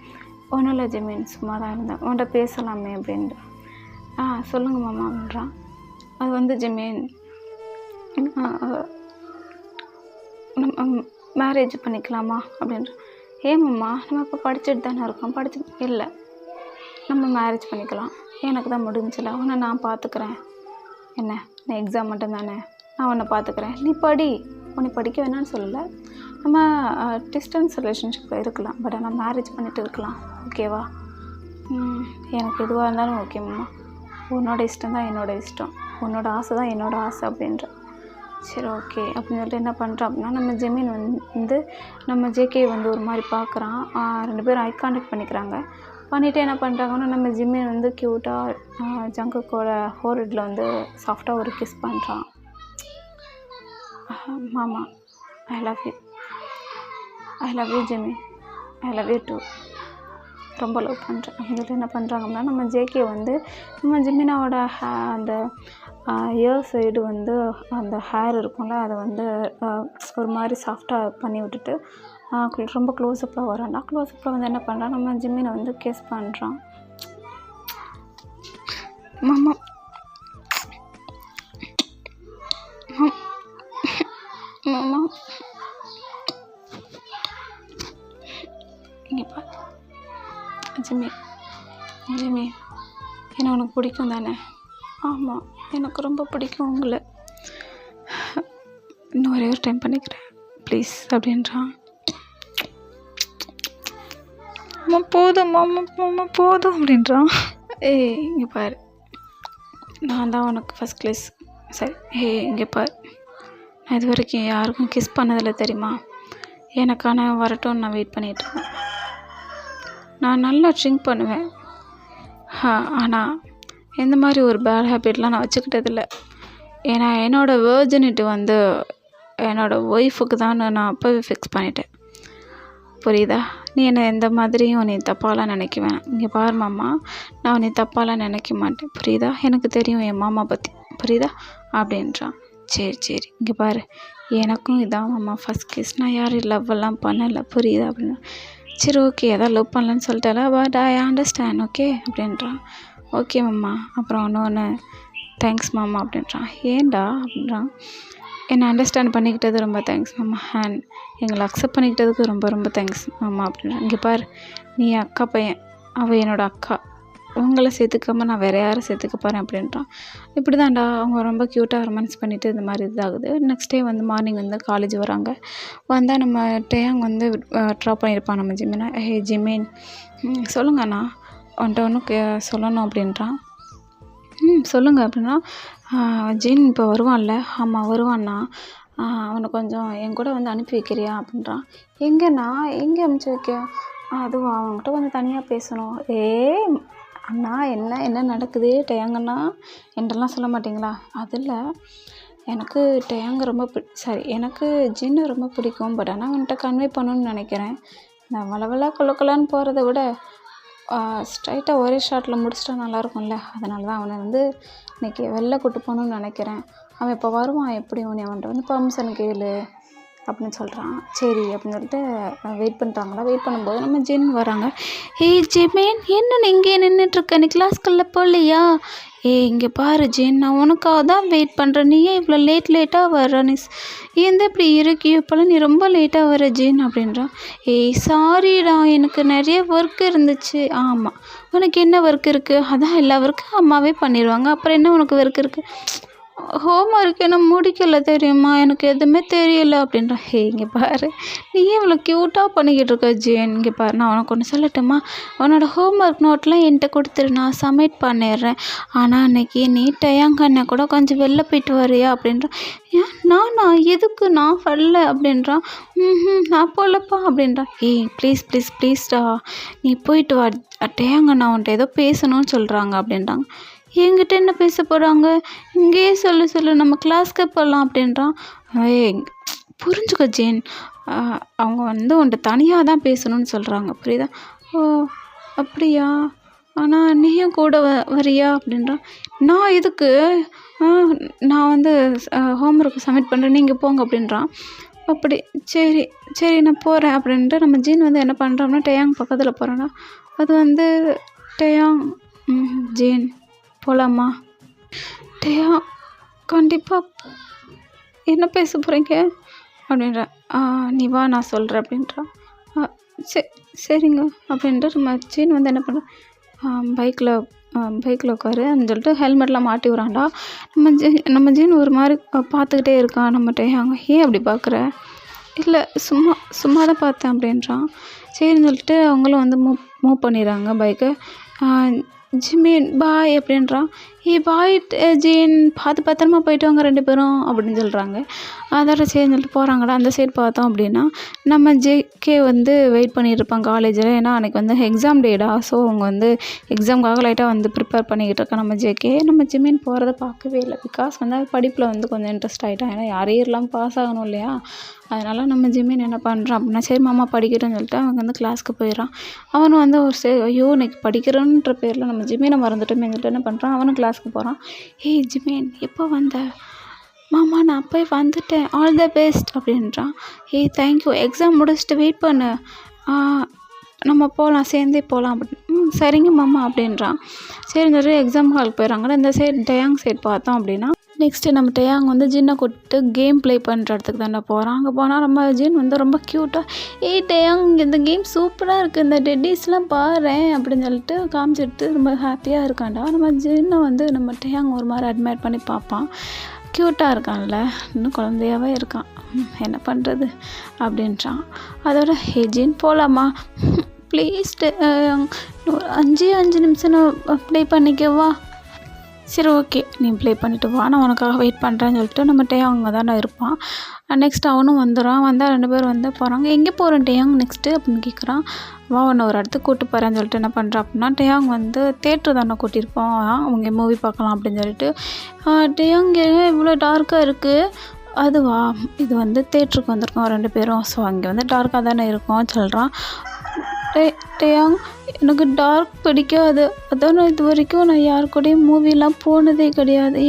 ஒன்றும் இல்லை ஜெமீன், சும்மா தான் இருந்தேன், உன்கிட்ட பேசலாமே அப்படின்ட்டு. சொல்லுங்கள் மாமா அப்படின்றான். அது வந்து ஜெமீன், நம்ம மேரேஜ் பண்ணிக்கலாமா அப்படின்ற. ஏமாம்மா, நம்ம இப்போ படிச்சுட்டு தானே இருக்கோம். இல்லை, நம்ம மேரேஜ் பண்ணிக்கலாம், எனக்கு தான் முடிஞ்சில்ல, உன்னை நான் பார்த்துக்கிறேன். என்ன, நான் எக்ஸாம் மட்டும் தானே, நான் உன்னை பார்த்துக்கிறேன், நீ படி. உன்னை படிக்க வேணான்னு சொல்லலை, நம்ம டிஸ்டன்ஸ் ரிலேஷன்ஷிப்பில் இருக்கலாம், பட் ஆனால் மேரேஜ் பண்ணிட்டு இருக்கலாம், ஓகேவா? எனக்கு எதுவாக இருந்தாலும் ஓகேம்மா, உன்னோட இஷ்டம் தான் என்னோட இஷ்டம், உன்னோட ஆசை தான் என்னோட ஆசை அப்படின்ற. சரி ஓகே அப்படின்னு சொல்லிட்டு என்ன பண்ணுறான் அப்படின்னா, நம்ம ஜெமீன் வந்து நம்ம ஜேகே வந்து ஒரு மாதிரி பார்க்குறான். 2 பேரும் ஐ கான்டாக்ட் பண்ணிக்கிறாங்க. பண்ணிவிட்டு என்ன பண்ணுறாங்கன்னா, நம்ம ஜெமீன் வந்து க்யூட்டாக ஜங்குக்கோட ஃபோர்ஹெட்டில் வந்து சாஃப்டாக ஒரு கிஸ் பண்ணுறான். மாமா ஐ லவ் யூ ஜெமீன், ஐ லவ் யூ டூ, ரொம்ப லவ் பண்ணுறேன் அப்படின்னு சொல்லிட்டு என்ன பண்ணுறாங்க அப்படின்னா, நம்ம ஜேகே வந்து நம்ம ஜெமினாவோட அந்த இயர் சைடு வந்து அந்த ஹேர் இருக்கும்ல, அதை வந்து ஒரு மாதிரி சாஃப்டாக பண்ணி விட்டுட்டு ரொம்ப க்ளோஸ்அப்பில் வரான்டா. க்ளோஸ்அப்பில் வந்து என்ன பண்ணுறான், நம்ம ஜிம்மினை வந்து கிஸ் பண்ணுறான். மாமா மாமா இங்கே பா ஜிம்மி, என்ன உனக்கு பிடிக்கும் தானே? ஆமாம், எனக்கு ரொம்ப பிடிக்கும் உங்களை, இன்னும் ஒரே ஒரு டைம் பண்ணிக்கிறேன் ப்ளீஸ் அப்படின்றான். அம்மா போதும், மாமா போதும் அப்படின்றான். இங்கே பாரு, நான் தான் உனக்கு ஃபஸ்ட் கிளாஸ். சரி இங்கே பாரு, நான் இது வரைக்கும் யாருக்கும் கிஸ் பண்ணதில்லை தெரியுமா? எனக்கான வரட்டும் நான் வெயிட் பண்ணிகிட்ருக்கேன். நான் நல்லா ட்ரிங்க் பண்ணுவேன், ஆனால் இந்த மாதிரி ஒரு பேட் ஹேபிட்லாம் நான் வச்சுக்கிட்டதில்லை. ஏன்னா என்னோடய வேர்ஜினிட்டி வந்து என்னோடய ஒய்ஃபுக்கு தான் நான் அப்போவே ஃபிக்ஸ் பண்ணிட்டேன், புரியுதா? நீ என்னை எந்த மாதிரியும் நீ தப்பாலாம் நினைக்க வேணாம். இங்கே பாரு மாமா, நான் உன்னை தப்பாலாம் நினைக்க மாட்டேன், புரியுதா? எனக்கு தெரியும் என் மாமா பற்றி, புரியுதா அப்படின்றான். சரி இங்கே பாரு, எனக்கும் இதான் மாமா ஃபஸ்ட் கிஸ், நான் யாரும் லவ்வெல்லாம் பண்ணலை, புரியுதா அப்படின்னா. சரி ஓகே, அதான் லவ் பண்ணலன்னு சொல்லிட்டால, பட் ஐ அண்டர்ஸ்டாண்ட் ஓகே அப்படின்றான். ஓகே மாமா, அப்புறம் இன்னொன்று தேங்க்ஸ் மாமா அப்படின்றான். ஏன்டா அப்படின்றான். என்னை அண்டர்ஸ்டாண்ட் பண்ணிக்கிட்டது ரொம்ப தேங்க்ஸ் மாமா, அண்ட் எங்களை அக்செப்ட் பண்ணிக்கிட்டதுக்கு ரொம்ப ரொம்ப தேங்க்ஸ் மாமா அப்படின்றான். இங்கே பாரு, நீ அக்கா பையன், அவள் என்னோடய அக்கா, உங்களை சேர்த்துக்காம நான் வேறு யாரும் சேர்த்துக்க போகிறேன் அப்படின்றான். இப்படி தான்டா அவங்க ரொம்ப க்யூட்டாக ரொமான்ஸ் பண்ணிவிட்டு இந்த மாதிரி இதாகுது. நெக்ஸ்ட் டே வந்து மார்னிங் வந்து காலேஜ் வராங்க. வந்தால் நம்ம டேயாங் வந்து ட்ராப் பண்ணியிருப்பான் நம்ம ஜிமினா. ஜிமின் சொல்லுங்க அண்ணா, உன்ட்ட ஒன்றும் சொல்லணும் அப்படின்றான். சொல்லுங்கள் அப்படின்னா, ஜின் இப்போ வருவான்ல? ஆமாம் வருவான்னா, அவனை கொஞ்சம் என் கூட வந்து அனுப்பி வைக்கிறியா அப்படின்றான். எங்கேண்ணா, எங்கே அனுப்பிச்சி வைக்க? அதுவா, அவன்கிட்ட கொஞ்சம் தனியாக பேசணும். அண்ணா என்ன நடக்குது டேயாங்கண்ணா என்றெல்லாம் சொல்ல மாட்டிங்களா? அதில் எனக்கு டேயாங்க ரொம்ப எனக்கு ஜின்னு ரொம்ப பிடிக்கும், பட் ஆனால் அவன்கிட்ட கன்வே பண்ணணும்னு நினைக்கிறேன். இந்த வளவலா கொலக்கொலான்னு போகிறத விட ஸ்ட்ரைட்டாக ஒரே ஷாட்டில் முடிச்சிட்டா நல்லாயிருக்கும்ல. அதனால தான் அவனை வந்து இன்றைக்கி வெளில கூட்டு போகணுன்னு நினைக்கிறேன். அவன் இப்போ வருவான் எப்படியும், நீ அவன்கிட்ட வந்து பெர்மிஷன் கேளு அப்படின்னு சொல்கிறான். சரி அப்படின்னு சொல்லிட்டு வெயிட் பண்ணுறாங்களா. வெயிட் பண்ணும்போது நம்ம ஜின் வராங்க. ஏய் ஜிமேன், என்ன நீ இங்கே நின்றுட்டுருக்க, நீ கிளாஸ்க்குள்ளே போகலையா? இங்கே பாரு ஜின், நான் உனக்காக தான் வெயிட் பண்ணுறேன். நீ ஏன் இவ்வளோ லேட்டாக வர? நீ ஏன் இப்படி இருக்கியோ, இப்போல்லாம் நீ ரொம்ப லேட்டாக வர ஜின் அப்படின்றான். சாரிடா, எனக்கு நிறைய ஒர்க் இருந்துச்சு. ஆமாம், உனக்கு என்ன ஒர்க் இருக்குது? அதான் எல்லா ஒர்க்கும் அம்மாவே பண்ணிடுவாங்க, அப்புறம் என்ன உனக்கு ஒர்க் இருக்குது? ஹோம் ஒர்க் என்ன முடிக்கல தெரியுமா, எனக்கு எதுவுமே தெரியல அப்படின்றான். இங்கே பாரு, நீ ஏன் இவ்வளோ க்யூட்டாக பண்ணிக்கிட்டு இருக்க ஜேன்? இங்கே பாரு, நான் உனக்கு ஒன்று சொல்லட்டுமா? உன்னோட ஹோம் ஒர்க் நோட்லாம் என்கிட்ட கொடுத்துரு, நான் சப்மிட் பண்ணிடுறேன். ஆனால் அன்றைக்கி நீ டயாங்கண்ணா கூட கொஞ்சம் வெளில போயிட்டு வரியா அப்படின்றான். ஏன் நானா? எதுக்கு? நான் வரல அப்படின்றான். நான் போகலப்பா அப்படின்றான். ப்ளீஸ்டா, நீ போயிட்டு வா, டயாங்கண்ணா உன்ட்ட ஏதோ பேசணும்னு சொல்கிறாங்க அப்படின்றாங்க. என்கிட்ட என்ன பேச போகிறாங்க? இங்கேயே சொல்லு, நம்ம கிளாஸ்க்கு போகலாம் அப்படின்றான். புரிஞ்சுக்க ஜேன், அவங்க வந்து உன்ட்ட தனியாக தான் பேசணும்னு சொல்கிறாங்க, புரியுதா? ஓ அப்படியா? ஆனால் நீயும் கூட வரியா அப்படின்றான். நான் எதுக்கு? நான் வந்து ஹோம் ஒர்க்கு சப்மிட் பண்ணுறேன், நீங்கள் போங்க அப்படின்றான். அப்படி சரி நான் போகிறேன் அப்படின்ட்டு நம்ம ஜீன் வந்து என்ன பண்ணுறோம்னா டயாங் பக்கத்தில் போகிறோன்னா அது வந்து டயாங் ஜீன் போகலாமா? டயா கண்டிப்பாக, என்ன பேச போகிறீங்க அப்படின்ற. நீ வா, நான் சொல்கிறேன் அப்படின்றான். சரிங்க அப்படின்ட்டு நம்ம ஜீன் வந்து என்ன பண்ணுறோம், பைக்கில் உட்காரு அப்படின்னு சொல்லிட்டு ஹெல்மெட்லாம் மாட்டி விட்றான்டா. நம்ம ஜீன் ஒரு மாதிரி பார்த்துக்கிட்டே இருக்கான். நம்ம டயாங்க, ஏன் அப்படி பார்க்குற? இல்லை சும்மா தான் பார்த்தேன் அப்படின்றான். சரின்னு சொல்லிட்டு அவங்களும் வந்து மூவ் பண்ணிடுறாங்க பைக்கை. ஜிமீன் பாய் அப்படின்றான். பாய் ஜீன், பத்திரமா போயிட்டு வாங்க 2 பேரும் அப்படின்னு சொல்கிறாங்க. அதோட சரின்னு சொல்லிட்டு போகிறாங்கடா. அந்த சைடு பார்த்தோம் அப்படின்னா நம்ம ஜேகே வந்து வெயிட் பண்ணிகிட்ருப்பாங்க காலேஜில். ஏன்னா அன்றைக்கி வந்து எக்ஸாம் டேடா. ஸோ அவங்க வந்து எக்ஸாமுக்காக லைட்டாக வந்து ப்ரிப்பேர் பண்ணிக்கிட்டு இருக்கா நம்ம ஜேகே. நம்ம ஜிமீன் போகிறத பார்க்கவே இல்லை. பிகாஸ் வந்து படிப்பில் வந்து கொஞ்சம் இன்ட்ரெஸ்ட் ஆகிட்டான். ஏன்னா யாரையும் இல்லாமல் பாஸ் ஆகணும் இல்லையா? அதனால் நம்ம ஜிமீன் என்ன பண்ணுறான் அப்படின்னா, சரி மாமா படிக்கிறேன்னு சொல்லிட்டு அவங்க வந்து கிளாஸ்க்கு போயிடறான். அவனும் வந்து ஒரு ஐயோ இன்னைக்கு படிக்கிறோன்ற பேரில் நம்ம ஜிமீனை மறந்துட்டோமே சொல்லிட்டு என்ன பண்ணுறான், அவனும் கிளாஸ்க்கு போகிறான். ஜிமீன் எப்போ வந்த? மாமா நான் போய் வந்துட்டேன், ஆல் த பெஸ்ட் அப்படின்றான். தேங்க்யூ, எக்ஸாம் முடிச்சுட்டு வெயிட் பண்ணு, நம்ம போகலாம், சேர்ந்தே போகலாம் அப்படின்னு. சரிங்க மாமா அப்படின்றான். சரி நிறைய எக்ஸாம் ஹாலுக்கு போயிடறாங்க. இந்த சைடு டயாங் சைடு பார்த்தோம் அப்படின்னா நெக்ஸ்ட்டு நம்ம டயாங் வந்து ஜின்னை கூப்பிட்டு கேம் ப்ளே பண்ணுற இடத்துக்கு தானே போகிறான். அங்கே போனால் நம்ம ஜின் வந்து ரொம்ப க்யூட்டாக டயாங் இந்த கேம் சூப்பராக இருக்குது, இந்த டெட்டிஸ்லாம் பாரேன் அப்படின்னு சொல்லிட்டு காமிச்சிட்டு ரொம்ப ஹாப்பியாக இருக்கான்டா. நம்ம ஜின்னை வந்து நம்ம டயாங் ஒரு மாதிரி அட்மையர் பண்ணி பார்ப்பான். க்யூட்டாக இருக்கான்ல, இன்னும் குழந்தையாகவே இருக்கான், என்ன பண்ணுறது அப்படின்றான். அதோட ஜின் போகலாமா? ப்ளீஸ் ஒரு 5 நிமிஷம் நான் ப்ளே பண்ணிக்கவா? சரி ஓகே, நீ ப்ளே பண்ணிவிட்டு வா, நான் உனக்காக வெயிட் பண்ணுறேன்னு சொல்லிட்டு நம்ம டயாங் அங்கே தானே இருப்பான். நெக்ஸ்ட் அவனும் வந்துடுறான். வந்தால் 2 பேர் வந்து போகிறாங்க. எங்கே போகிறேன் டயாங் நெக்ஸ்ட்டு அப்படின்னு கேட்குறான். வா உன்னை ஒரு இடத்துக்கு கூப்பிட்டு போகிறேன்னு சொல்லிட்டு என்ன பண்ணுறான் அப்படின்னா, டயாங் வந்து தேட்ரு தானே கூட்டியிருப்போம், அவங்க மூவி பார்க்கலாம் அப்படின்னு சொல்லிட்டு. டயாங் இவ்வளோ டார்க்காக இருக்குது, அதுவா இது வந்து தேட்டருக்கு வந்திருக்கோம் 2 பேரும், ஸோ அங்கே வந்து டார்க்காக தானே இருக்கும் சொல்கிறான். டயாங் எனக்கு டார்க் பிடிக்காது, அதான் நான் இது வரைக்கும் நான் யார் கூடயும் மூவிலாம் போனதே கிடையாது.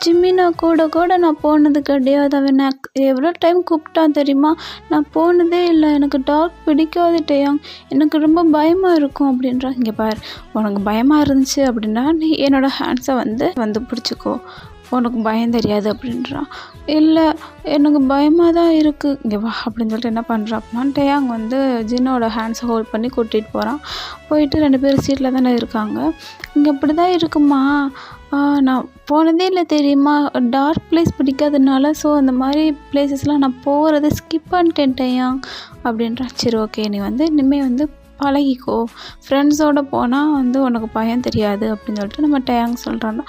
ஜிமினா கூட நான் போனது கிடையாது. அவன் நான் எவ்வளோ டைம் கூப்பிட்டான் தெரியுமா, நான் போனதே இல்லை. எனக்கு டார்க் பிடிக்காது டயாங், எனக்கு ரொம்ப பயமாக இருக்கும் அப்படின்றான். இங்கே பாரு, உனக்கு பயமாக இருந்துச்சு அப்படின்னா நீ என்னோடய ஹேண்ட்ஸை வந்து பிடிச்சிக்கோ, உனக்கு பயம் தெரியாது அப்படின்றான். இல்லை எனக்கு பயமாக தான் இருக்குது, இங்கே வா அப்படின்னு சொல்லிட்டு என்ன பண்ணுறான் அப்படின்னா டயாங் வந்து ஜின்னோட ஹேண்ட்ஸை ஹோல்ட் பண்ணி கூட்டிகிட்டு போகிறான். போயிட்டு 2 பேரும் சீட்டில் தானே இருக்காங்க. இங்கே அப்படி தான் இருக்குமா, நான் போனதே இல்லை தெரியுமா, டார்க் பிளேஸ் பிடிக்காதனால, ஸோ அந்த மாதிரி பிளேசஸ்லாம் நான் போகிறத ஸ்கிப் பண்ணிட்டேன் டயாங் அப்படின்றான். சரி ஓகே, நீ வந்து இனிமேல் வந்து பழகிக்கோ, ஃப்ரெண்ட்ஸோடு போனால் வந்து உனக்கு பயம் தெரியாது அப்படின்னு சொல்லிட்டு நம்ம டயாங் சொல்கிறான்.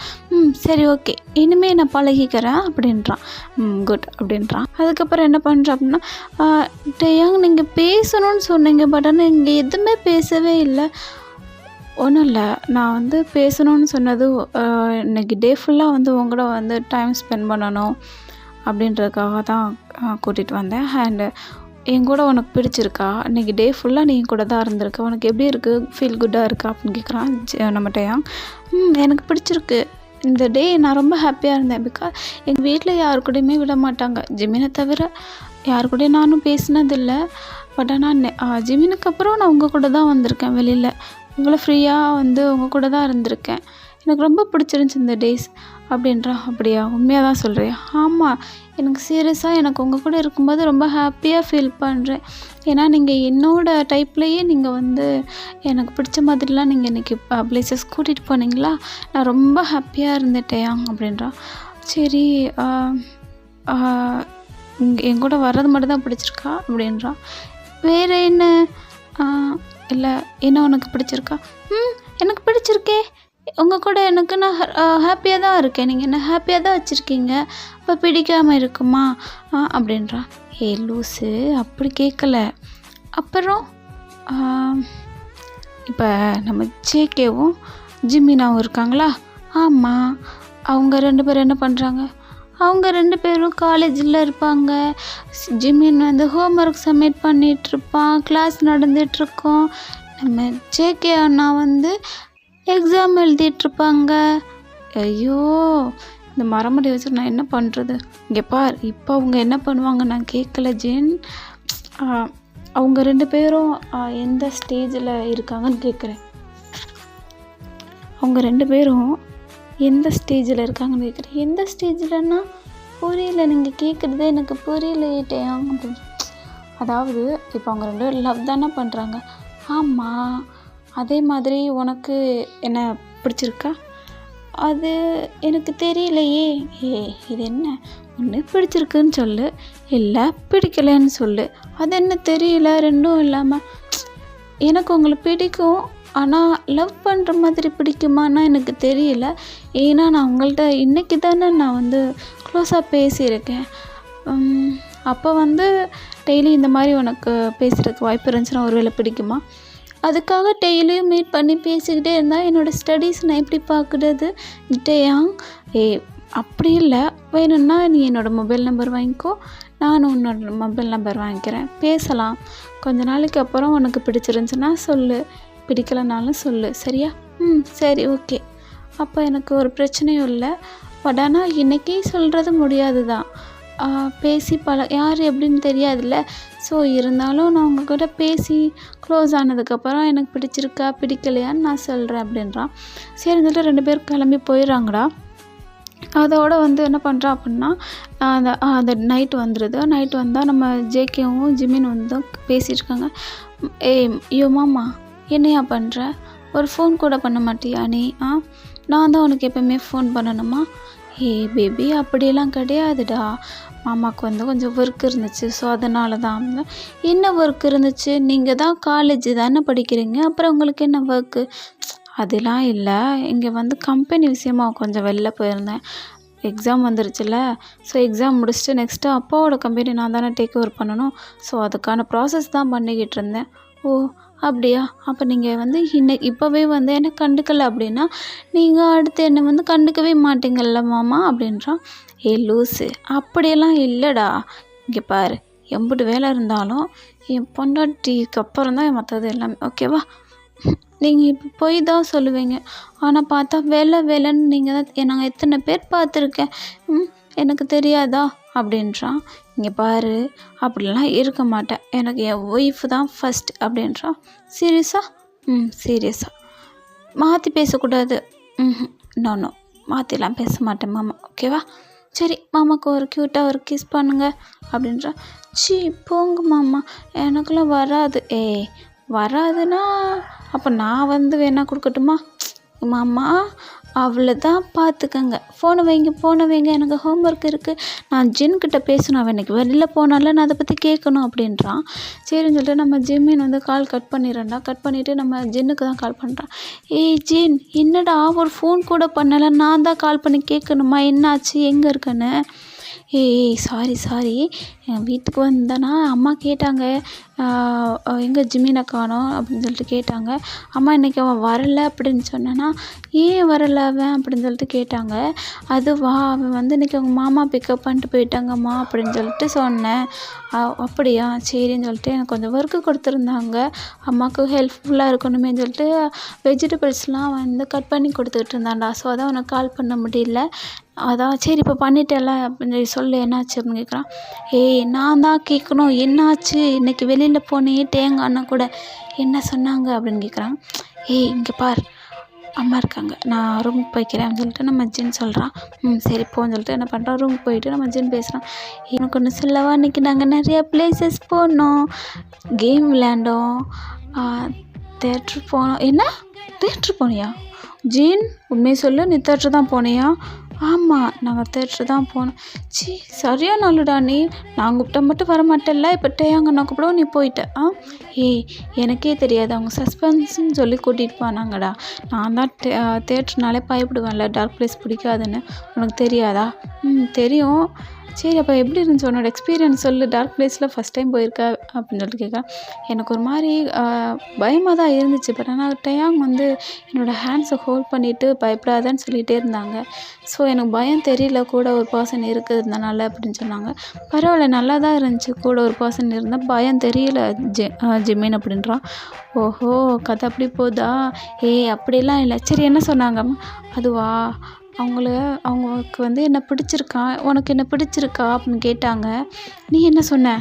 சரி ஓகே, இனிமேல் நான் பழகிக்கிறேன் அப்படின்றான். குட் அப்படின்றான். அதுக்கப்புறம் என்ன பண்ணுறான் அப்படின்னா, டயாங் நீங்கள் பேசணும்னு சொன்னீங்க, பட் ஆனால் இங்கே எதுவுமே பேசவே இல்லை. ஒன்றும் இல்லை, நான் வந்து பேசணும்னு சொன்னது இன்றைக்கி டே ஃபுல்லாக வந்து உங்களோட வந்து டைம் ஸ்பெண்ட் பண்ணணும் அப்படின்றதுக்காக தான் கூட்டிகிட்டு வந்தேன். அண்டு என் கூட உனக்கு பிடிச்சிருக்கா? இன்றைக்கி டே ஃபுல்லாக நீ என் கூட தான் இருந்திருக்க. உனக்கு எப்படி இருக்குது? ஃபீல் குட்டாக இருக்கா? அப்படின்னு கேட்குறான் நம்மகிட்டயா. எனக்கு பிடிச்சிருக்கு. இந்த டே நான் ரொம்ப ஹாப்பியாக இருந்தேன். பிகாஸ் எங்கள் வீட்டில் யார் கூடயுமே விட மாட்டாங்க. ஜிமினை தவிர யார் கூடயும் நானும் பேசினதில்லை. பட் ஆனால் ஜிமினுக்கு அப்புறம் நான் உங்கள் கூட தான் வந்திருக்கேன் வெளியில். இவ்வளோ ஃப்ரீயாக வந்து உங்கள் கூட தான் இருந்திருக்கேன். எனக்கு ரொம்ப பிடிச்சிருந்துச்சி இந்த டேஸ் அப்படின்றா. அப்படியா? உண்மையாக தான் சொல்கிறியா? ஆமாம், எனக்கு சீரியஸாக எனக்கு உங்கள் கூட இருக்கும்போது ரொம்ப ஹாப்பியாக ஃபீல் பண்ணுறேன். ஏன்னா நீங்கள் என்னோடய டைப்லேயே நீங்கள் வந்து எனக்கு பிடிச்ச மாதிரிலாம் நீங்கள் இன்றைக்கி ப்ளேஸஸ் கூட்டிகிட்டு போனீங்களா, நான் ரொம்ப ஹாப்பியாக இருந்துட்டேன் அப்படின்றா. சரி, என் கூட வர்றது மட்டும் தான் பிடிச்சிருக்கா அப்படின்றா. வேறு என்ன? இல்லை, என்ன உனக்கு பிடிச்சிருக்கா? எனக்கு பிடிச்சிருக்கே. உங்கள் கூட எனக்கு நான் ஹாப்பியாக தான் இருக்கேன். நீங்கள் என்ன ஹாப்பியாக தான் வச்சுருக்கீங்க. அப்போ பிடிக்காமல் இருக்குமா அப்படின்றா. லூஸு, அப்படி கேட்கல. அப்புறம் இப்போ நம்ம ஜேகேவும் ஜிமினாவும் இருக்காங்களா? ஆமாம். அவங்க 2 பேரும் என்ன பண்ணுறாங்க? அவங்க 2 பேரும் காலேஜில் இருப்பாங்க. ஜிமின் வந்து ஹோம்ஒர்க் சப்மிட் பண்ணிகிட்ருப்பான். கிளாஸ் நடந்துகிட்ருக்கோம். நம்ம ஜேகே அண்ணா வந்து எக்ஸாம் எழுதிட்டுருப்பாங்க. ஐயோ, இந்த மரமடி வச்சு நான் என்ன பண்ணுறது? இங்கே பார், இப்போ அவங்க என்ன பண்ணுவாங்க நான் கேட்கல ஜென். அவங்க 2 பேரும் எந்த ஸ்டேஜில் இருக்காங்கன்னு கேட்குறேன். அவங்க 2 பேரும் எந்த ஸ்டேஜில் இருக்காங்கன்னு கேட்குறேன். எந்த ஸ்டேஜில்னா புரியல, நீங்கள் கேட்குறதே எனக்கு புரியலையேட்டேன் அப்படின்னு. அதாவது இப்போ அவங்க 2 பேரும் லவ் தானே பண்ணுறாங்க. ஆமாம். அதே மாதிரி உனக்கு என்ன பிடிச்சிருக்கா? அது எனக்கு தெரியலையே. இது என்ன? ஒன்று பிடிச்சிருக்குன்னு சொல்லு, இல்லை பிடிக்கலைன்னு சொல்லு. அது என்ன தெரியல, ரெண்டும் இல்லாமல். எனக்கு உங்களை பிடிக்கும், ஆனால் லவ் பண்ணுற மாதிரி பிடிக்குமான்னா எனக்கு தெரியல. ஏன்னா நான் உங்கள்கிட்ட இன்றைக்கி தானே நான் வந்து க்ளோஸாக பேசியிருக்கேன். அப்போ வந்து டெய்லி இந்த மாதிரி உனக்கு பேசுகிறதுக்கு வாய்ப்பு இருந்துச்சுன்னா ஒரு வேளை பிடிக்குமா? அதுக்காக டெய்லியும் மீட் பண்ணி பேசிக்கிட்டே இருந்தால் என்னோடய ஸ்டடீஸ் நான் எப்படி பார்க்குறது டேயாங்? அப்படி இல்லை. வேணும்னா நீ என்னோடய மொபைல் நம்பர் வாங்கிக்கோ, நானும் உன்னோட மொபைல் நம்பர் வாங்கிக்கிறேன், பேசலாம். கொஞ்ச நாளைக்கு அப்புறம் உனக்கு பிடிச்சிருந்துச்சுன்னா சொல்லு, பிடிக்கலைனாலும் சொல்லு, சரியா? சரி, ஓகே. அப்போ எனக்கு ஒரு பிரச்சனையும் இல்லை. பட் ஆனால் இன்றைக்கி சொல்கிறது முடியாது தான். பேசி யார் எப்படின்னு தெரியாதுல்ல. ஸோ இருந்தாலும் நான் உங்கள்கிட்ட பேசி க்ளோஸ் ஆனதுக்கப்புறம் எனக்கு பிடிச்சிருக்கா பிடிக்கலையான்னு நான் சொல்கிறேன் அப்படின்றான். சரி, சொல்லிட்டு 2 பேரும் கிளம்பி போயிடுறாங்கடா. அதோடு வந்து என்ன பண்ணுறான் அப்படின்னா, அந்த நைட்டு வந்துடுது. நைட்டு வந்தால் நம்ம ஜேகேவும் ஜிமின் வந்து பேசிகிட்ருக்காங்க. ஐயோ மாமா, என்னையா பண்ணுற? ஒரு ஃபோன் கூட பண்ண மாட்டியா நீ? நான் தான் உனக்கு எப்போயுமே ஃபோன் பண்ணணுமா? பேபி, அப்படியெல்லாம் கிடையாதுடா. மாமாவுக்கு வந்து கொஞ்சம் ஒர்க் இருந்துச்சு, ஸோ அதனால தான். என்ன ஒர்க் இருந்துச்சு? நீங்கள் தான் காலேஜ் தானே படிக்கிறீங்க, அப்புறம் உங்களுக்கு என்ன ஒர்க்கு? அதெல்லாம் இல்லை, இங்கே வந்து கம்பெனி விஷயமா கொஞ்சம் வெளில போயிருந்தேன். எக்ஸாம் வந்துருச்சுல்ல, ஸோ எக்ஸாம் முடிச்சுட்டு நெக்ஸ்ட்டு அப்பாவோட கம்பெனி நான் தானே டேக் ஓவர் பண்ணணும். ஸோ அதுக்கான ப்ராசஸ் தான் பண்ணிக்கிட்டு இருந்தேன். ஓ அப்படியா? அப்போ நீங்கள் வந்து இப்போவே வந்து என்னை கண்டுக்கலை அப்படின்னா நீங்கள் அடுத்து என்னை வந்து கண்டுக்கவே மாட்டீங்கள்ல மாமா அப்படின்றான். லூஸு, அப்படியெல்லாம் இல்லைடா. இங்கே பாரு, எம்பிட்டு வேலை இருந்தாலும் என் பொண்டாட்டிக்கு அப்புறம் தான் மற்றது எல்லாமே, ஓகேவா? நீங்கள் இப்போ போய் தான் சொல்லுவீங்க, ஆனால் பார்த்தா வேலைன்னு நீங்கள் தான் நாங்கள் எத்தனை பேர் பார்த்துருக்கேன், எனக்கு தெரியாதா அப்படின்றான். இங்கே பாரு, அப்படிலாம் இருக்க மாட்டேன், எனக்கு என் ஒய்ஃபு தான் ஃபஸ்ட் அப்படின்றான். சீரியஸாக? சீரியஸாக. மாற்றி பேசக்கூடாது. நோ, மாற்றிலாம் பேச மாட்டேன் மாமா, ஓகேவா? சரி, மாமாவுக்கு ஒரு க்யூட்டாக ஒரு கிஸ் பண்ணுங்க அப்படின்றா. போங்க மாமா, எனக்குலாம் வராது. வராதுன்னா அப்போ நான் வந்து வேணா கொடுக்கட்டுமா? மாமா, அவ்வளோதான், பார்த்துக்கங்க. ஃபோனை வைங்க, எனக்கு ஹோம்ஒர்க் இருக்குது, நான் ஜின்கிட்ட பேசணும், அவன் இன்றைக்கி வெளியில் போனால நான் அதை பற்றி கேட்கணும் அப்படின்றான். சரின்னு சொல்லிட்டு நம்ம ஜிம்மின் வந்து கால் கட் பண்ணிடுறேன்டா. கட் பண்ணிவிட்டு நம்ம ஜின்னுக்கு தான் கால் பண்ணுறான். ஜின், என்னடா ஒரு ஃபோன் கூட பண்ணலை, நான் தான் கால் பண்ணி கேட்கணுமா என்னாச்சு எங்கே இருக்குன்னு? சாரி, என் வீட்டுக்கு வந்தேன்னா அம்மா கேட்டாங்க, எங்கே ஜிமினை காணோம் அப்படின்னு சொல்லிட்டு கேட்டாங்க. அம்மா இன்றைக்கி அவன் வரலை அப்படின்னு சொன்னேன்னா, ஏன் வரலை அவன் அப்படின்னு சொல்லிட்டு கேட்டாங்க. அதுவா, அவன் வந்து இன்றைக்கி அவங்க மாமா பிக்கப் பண்ணிட்டு போயிட்டாங்கம்மா அப்படின்னு சொல்லிட்டு சொன்னேன் அப்படியா சரின்னு சொல்லிட்டு எனக்கு கொஞ்சம் ஒர்க்கு கொடுத்துருந்தாங்க. அம்மாவுக்கு ஹெல்ப்ஃபுல்லாக இருக்கணுமேன்னு சொல்லிட்டு வெஜிடபிள்ஸ்லாம் வந்து கட் பண்ணி கொடுத்துக்கிட்டு இருந்தான்டா. ஸோ அதான் உனக்கு கால் பண்ண முடியல. அதான் சரி இப்போ பண்ணிட்டேல்ல அப்படின்னு சொல்லி என்னாச்சு அப்படின்னு கேட்குறான். ஏய் நான் தான் கேட்கணும், என்னாச்சு இன்றைக்கி வெளியில் போனேன் தேங்காய் அண்ணா கூட என்ன சொன்னாங்க அப்படின்னு கேட்குறான். ஏய் இங்கே பார் அம்மா இருக்காங்க, நான் ரூமுக்கு போய்க்கிறேன் சொல்லிட்டு நம்ம ஜின் சொல்கிறான். சரி போன்னு சொல்லிட்டு என்ன பண்ணுறான், ரூமுக்கு போயிட்டு நம்ம ஜின் பேசுகிறான். எனக்கு ஒன்று சொல்லவா, இன்றைக்கி நாங்கள் நிறையா பிளேசஸ் போனோம், கேம் விளையாண்டோம், தேட்ரு போனோம். என்ன தேட்ரு போனியா ஜீன்? உண்மையை சொல்லு, நீ தேட்ரு தான் போனியா? ஆமாம் நாங்கள் தேட்ரு தான் போனோம். சரியா நாளுடா நீ, நான் கூப்பிட்டா மட்டும் வர மாட்டேல்ல, இப்போ டேயாங்க நான் கூப்பிடவும் நீ போயிட்ட. ஏய் எனக்கே தெரியாது, அவங்க சஸ்பென்ஸ்ன்னு சொல்லி கூட்டிகிட்டு போனாங்கடா. நான் தான் தேட்ருனாலே பயப்படுவேன்ல, டார்க் பிளேஸ் பிடிக்காதுன்னு, உனக்கு தெரியாதா? தெரியும். சரி அப்போ எப்படி இருந்துச்சு உன்னோட எக்ஸ்பீரியன்ஸ் சொல்லு, டார்க் பிளேஸில் ஃபஸ்ட் டைம் போயிருக்க அப்படின்னு சொல்லிட்டு கேட்குறேன். எனக்கு ஒரு மாதிரி பயமாக தான் இருந்துச்சு. பட் ஆனால் டேயாங் வந்து என்னோடய ஹேண்ட்ஸை ஹோல்ட் பண்ணிவிட்டு பயப்படாதன்னு சொல்லிகிட்டே இருந்தாங்க. ஸோ எனக்கு பயம் தெரியல, கூட ஒரு பர்சன் இருக்கிறதுனால அப்படின்னு சொன்னாங்க. பரவாயில்ல நல்லா தான் இருந்துச்சு, கூட ஒரு பர்சன் இருந்தால் பயம் தெரியல ஜிமின் அப்படின்றான். ஓஹோ கதை அப்படி போதா? அப்படிலாம் இல்லை. சரி என்ன சொன்னாங்க? அதுவா, அவங்களுக்கு வந்து என்ன பிடிச்சிருக்கா, உனக்கு என்ன பிடிச்சிருக்கா அப்படின்னு கேட்டாங்க. நீ என்ன சொன்ன?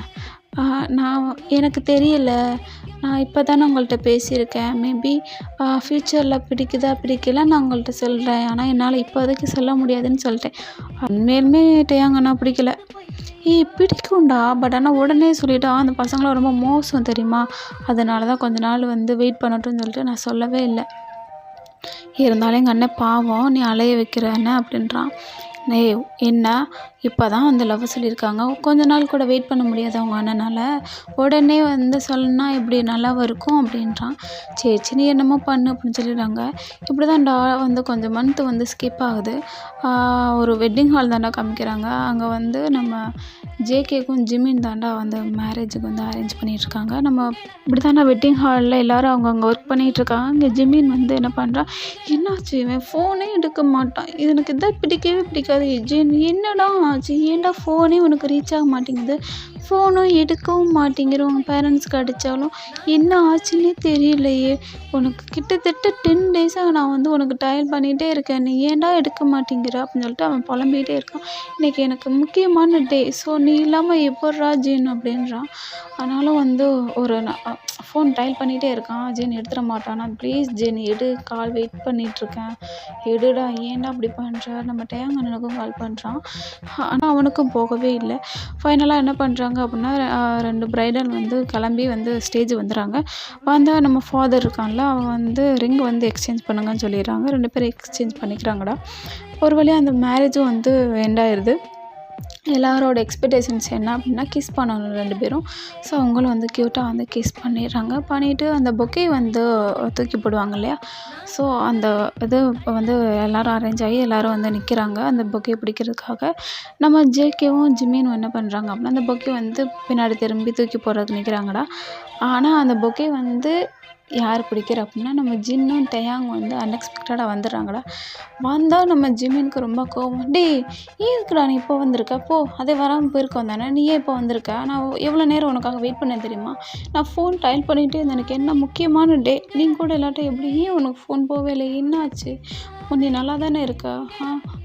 நான் எனக்கு தெரியல, நான் இப்போ தானே உங்கள்கிட்ட பேசியிருக்கேன், மேபி ஃப்யூச்சரில் பிடிக்கல நான் உங்கள்கிட்ட சொல்கிறேன், ஆனால் என்னால் இப்போதைக்கு சொல்ல முடியாதுன்னு சொல்லிட்டேன். உண்மையிலுமே டேயாங்கன்னா பிடிக்கல. பிடிக்கும்டா, பட் ஆனால் உடனே சொல்லிட்டா அந்த பசங்களாம் ரொம்ப மோசம் தெரியுமா, அதனால தான் கொஞ்ச நாள் வந்து வெயிட் பண்ணட்டும்னு சொல்லிட்டு நான் சொல்லவே இல்லை. இருந்தாலும் எங்கள் அண்ணன் பாவம், நீ அலைய வைக்கிறேன்னு அப்படின்றான். என்ன இப்போ தான் வந்து லவ் சொல்லியிருக்காங்க, கொஞ்ச நாள் கூட வெயிட் பண்ண முடியாது அவங்க அண்ணனால், உடனே வந்து சொல்லணுன்னா எப்படி நல்லாவும் இருக்கும் அப்படின்றான். சரி நீ என்னமோ பண்ணு அப்படின்னு சொல்லிடுறாங்க. இப்படி தான்டா வந்து கொஞ்சம் மந்த்து வந்து ஸ்கிப் ஆகுது. ஒரு வெட்டிங் ஹால் தாண்டா காமிக்கிறாங்க. அங்கே வந்து நம்ம ஜேகேக்கும் ஜிமின் தாண்டா வந்து மேரேஜுக்கு வந்து அரேஞ்ச் பண்ணிகிட்ருக்காங்க. நம்ம இப்படி தாண்டா வெட்டிங் ஹாலில் எல்லோரும் அவங்கவுங்க ஒர்க் பண்ணிகிட்ருக்காங்க. இங்கே ஜிமின் வந்து என்ன பண்ணுறான், என்னாச்சு இவன் ஃபோனே எடுக்க மாட்டான், எனக்கு இதான் பிடிக்கவே பிடிக்காது. என்னடா ஆச்சு, ஏன்டா ஃபோனே உனக்கு ரீச் ஆக மாட்டேங்குது, ஃபோனும் எடுக்கவும் மாட்டேங்கிற, உங்கள் பேரண்ட்ஸ்க்கு அடித்தாலும் என்ன ஆச்சுன்னே தெரியலையே, உனக்கு கிட்டத்தட்ட 10 டேஸாக நான் வந்து உனக்கு டயல் பண்ணிகிட்டே இருக்கேன், நீ ஏன்டா எடுக்க மாட்டேங்கிற அப்படின்னு சொல்லிட்டு அவன் புலம்பிகிட்டே இருக்கான். இன்றைக்கி எனக்கு முக்கியமான டே, ஸோ நீ இல்லாமல் எப்பட்றா ஜீன் அப்படின்றான். ஆனாலும் வந்து ஒரு ஃபோன் டயல் பண்ணிகிட்டே இருக்கான். ஜீன் எடுத்துட மாட்டானா, ப்ளீஸ் ஜீன் எடு, கால் வெயிட் பண்ணிகிட்ருக்கேன், எடுடா, ஏன்டா அப்படி பண்ணுற, நம்ம டேயாங் அண்ணனுக்கும் கால் பண்ணுறான். ஆனால் அவனுக்கும் போகவே இல்லை. ஃபைனலாக என்ன பண்ணுறாங்க அப்படின்னா, 2 பிரைடல் வந்து கிளம்பி வந்து ஸ்டேஜ் வந்துடுறாங்க. வந்தால் நம்ம ஃபாதர் இருக்கான்ல, அவன் வந்து ரிங் வந்து எக்ஸ்சேஞ்ச் பண்ணுங்கன்னு சொல்லிடுறாங்க. 2 பேரும் எக்ஸ்சேஞ்ச் பண்ணிக்கிறாங்கடா. ஒரு வழியாக அந்த மேரேஜும் வந்து எண்ட் ஆயிடுது. எல்லாரோட எக்ஸ்பெக்டேஷன்ஸ் என்ன அப்படின்னா, கிஸ் பண்ணணும் 2 பேரும். ஸோ அவங்களும் வந்து க்யூட்டாக வந்து கிஸ் பண்ணிடுறாங்க. பண்ணிவிட்டு அந்த பொக்கே வந்து தூக்கி போடுவாங்க இல்லையா, ஸோ அந்த இது வந்து எல்லோரும் அரேஞ்ச் ஆகி எல்லோரும் வந்து நிற்கிறாங்க அந்த பொக்கே பிடிக்கிறதுக்காக. நம்ம ஜேகேவும் ஜிமினும் என்ன பண்ணுறாங்க அப்படின்னா, அந்த பொக்கே வந்து பின்னாடி திரும்பி தூக்கி போடுறதுக்கு நிற்கிறாங்கடா. ஆனால் அந்த பொக்கே வந்து யார் பிடிக்கிற அப்படின்னா, நம்ம ஜின்னும் டேயாங் வந்து அன்எக்ஸ்பெக்டடாக வந்துடுறாங்கடா. வந்தால் நம்ம ஜிமினுக்கு ரொம்ப கோவம். ஏன் எதுக்குடா நீ இப்போ வந்திருக்க, போ, அதே வராமல் போயிருக்கோம் தானே, நீ ஏன் இப்போ வந்திருக்க, நான் எவ்வளோ நேரம் உனக்காக வெயிட் பண்ணேன் தெரியுமா, நான் ஃபோன் டயல் பண்ணிகிட்டே இருந்தேன், எனக்கு என்ன முக்கியமான டே, நீ கூட எல்லாட்டும் எப்படி, ஏன் உனக்கு ஃபோன் போகவே இல்லை, என்னாச்சு, நீ நல்லா தானே இருக்க,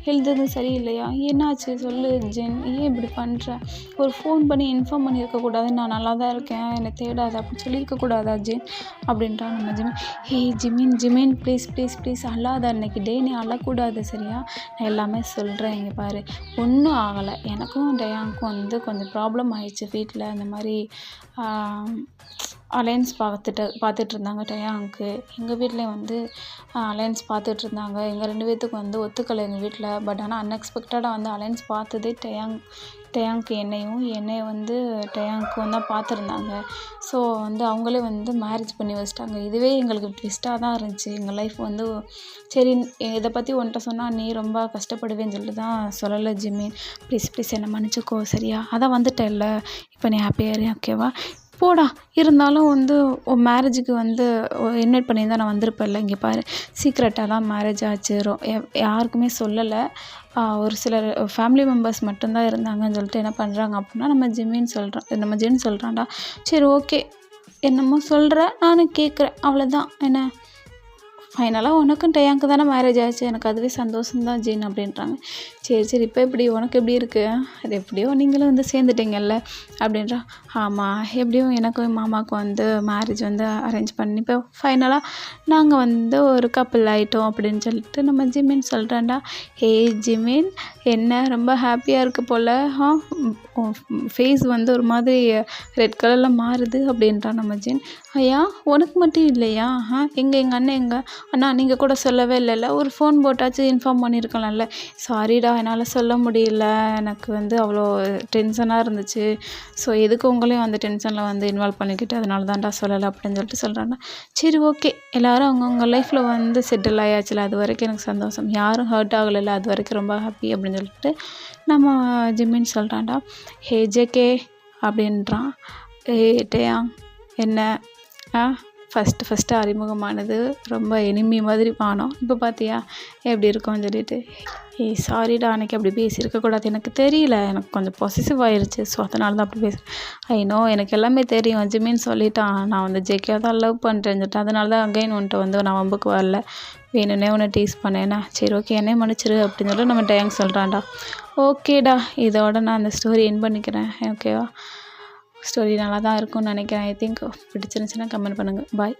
ஹெல்த் எதுவும் சரியில்லையா, என்னாச்சு சொல்லு ஜின், ஏன் இப்படி பண்ணுற, ஒரு ஃபோன் பண்ணி இன்ஃபார்ம் பண்ணியிருக்கக்கூடாது, நான் நல்லா தான் இருக்கேன், என்னை தேடாத அப்படின்னு சொல்லியிருக்கக்கூடாதா ஜின் அப்படின்றான் நம்ம Jimin. Jimin please please please அழாத, அன்னைக்கு டே நீ அழக்கூடாது சரியா, நான் எல்லாமே சொல்கிறேன், இங்கே பாரு ஒன்றும் ஆகலை, எனக்கும் டேயாங்க்கும் வந்து கொஞ்சம் ப்ராப்ளம் ஆயிடுச்சு வீட்டில், இந்த மாதிரி அலையன்ஸ் பார்த்துட்டு இருந்தாங்க டேயாங்க்கு, எங்கள் வீட்லேயும் வந்து அலையன்ஸ் பார்த்துட்ருந்தாங்க, எங்கள் 2 பேர்த்துக்கு வந்து ஒத்துக்கலை எங்கள் வீட்டில். பட் ஆனால் அன்எக்ஸ்பெக்டடாக வந்து அலையன்ஸ் பார்த்ததே டேயாங்க்கு என்னையை வந்து டேயாங்க்கும் தான் பார்த்துருந்தாங்க. ஸோ வந்து அவங்களே வந்து மேரேஜ் பண்ணி வச்சிட்டாங்க. இதுவே எங்களுக்கு ட்விஸ்ட்டாக தான் இருந்துச்சு. எங்கள் லைஃப் வந்து சரி இதை பற்றி உன்கிட்ட சொன்னால் நீ ரொம்ப கஷ்டப்படுவேன்னு சொல்லிட்டு தான் சொல்லலை ஜிமின், ப்ளீஸ் ப்ளீஸ் என்னை மன்னிச்சிக்கோ சரியா, அதான் வந்துட்டேல்ல, இப்போ நீ ஹாப்பியாக இரு ஓகேவா, போடா இருந்தாலும் வந்து உன் மேரேஜுக்கு வந்து இன்வைட் பண்ணியிருந்தா நான் வந்திருப்பேன்ல, இங்கே பாரு சீக்ரெட்டாக தான் மேரேஜ் ஆச்சு. யாருக்குமே சொல்லலை. ஒரு சிலர் ஃபேமிலி மெம்பர்ஸ் மட்டும்தான் இருந்தாங்கன்னு சொல்லிட்டு என்ன பண்ணுறாங்க அப்படின்னா, நம்ம ஜென் சொல்கிறான்டா. சரி ஓகே, என்னமோ சொல்கிற, நானும் கேட்குறேன், அவ்வளோதான். என்ன ஃபைனலாக உனக்கும் டேயாங்க்கு தானே மேரேஜ் ஆச்சு, எனக்கு அதுவே சந்தோஷம்தான் ஜீன் அப்படின்றாங்க. சரி இப்போ எப்படி உனக்கு எப்படி இருக்குது? அது எப்படியோ நீங்களும் வந்து சேர்ந்துட்டீங்கல்ல அப்படின்றா. ஆமாம், எப்படியும் எனக்கும் மாமாவுக்கும் வந்து மேரேஜ் வந்து அரேஞ்ச் பண்ணி இப்போ ஃபைனலாக நாங்கள் வந்து ஒரு கப்பிள் ஆகிட்டோம் அப்படின்னு சொல்லிட்டு நம்ம ஜிமின் சொல்கிறான்டா. ஹே ஜிமின், என்ன ரொம்ப ஹாப்பியாக இருக்கு போல், ஃபேஸ் வந்து ஒரு மாதிரி ரெட் கலரில் மாறுது அப்படின்றான் நம்ம ஜின். ஐயா உனக்கு மட்டும் இல்லையா? எங்கள் அண்ணன் எங்கே? அண்ணா நீங்கள் கூட சொல்லவே இல்லைல்ல, ஒரு ஃபோன் போட்டாச்சும் இன்ஃபார்ம் பண்ணியிருக்கலாம்ல. சாரிடா, என்னால் சொல்ல முடியல, எனக்கு வந்து அவ்வளோ டென்ஷனாக இருந்துச்சு. ஸோ எதுக்கு உங்களையும் அந்த டென்ஷனில் வந்து இன்வால்வ் பண்ணிக்கிட்டு அதனால தான்டா சொல்லலை அப்படின்னு சொல்லிட்டு சொல்கிறாங்க. சரி ஓகே, எல்லோரும் அவங்கவுங்க லைஃப்பில் வந்து செட்டில் ஆயாச்சுல, அது வரைக்கும் எனக்கு சந்தோஷம், யாரும் ஹர்ட் ஆகலைல்ல, அது வரைக்கும் ரொம்ப ஹாப்பி அப்படின்னு சொல்லிட்டு நம்ம ஜிம்மின்னு சொல்கிறான்டா. ஹே ஜேகே அப்படின்றான். டேயாங் என்ன ஃபஸ்ட்டு அறிமுகமானது ரொம்ப எனிமி மாதிரி பானோம், இப்போ பார்த்தியா எப்படி இருக்கோன்னு சொல்லிட்டு. சாரிடா, அன்றைக்கி அப்படி பேசியிருக்கக்கூடாது, எனக்கு தெரியல, எனக்கு கொஞ்சம் பொசசிவ் ஆயிடுச்சு, ஸோ அதனால தான் அப்படி ஐநோ எனக்கு எல்லாமே தெரியும், ஜிமின்னு சொல்லிட்டான், நான் வந்து ஜேகே தான் லவ் பண்ணுறேன்னு சொல்லிட்டு, அதனால தான் அகைன் உன்ட்டு வந்து நான் வம்புக்கு வரல, வேணுன்னே உன்னை டீஸ் பண்ணேன்னா. சரி ஓகே, என்னையே மன்னிச்சிரு அப்படின்னு சொல்லிட்டு நம்ம டேங் சொல்கிறான்டா. ஓகேடா, இதோட நான் அந்த ஸ்டோரி என் பண்ணிக்கிறேன். ஓகேவா? ஸ்டோரி நல்லா தான் இருக்கும்னு நினைக்கிறேன். ஐ திங்க் பிடிச்சிருந்துச்சுன்னா கமெண்ட் பண்ணுங்கள். பாய்.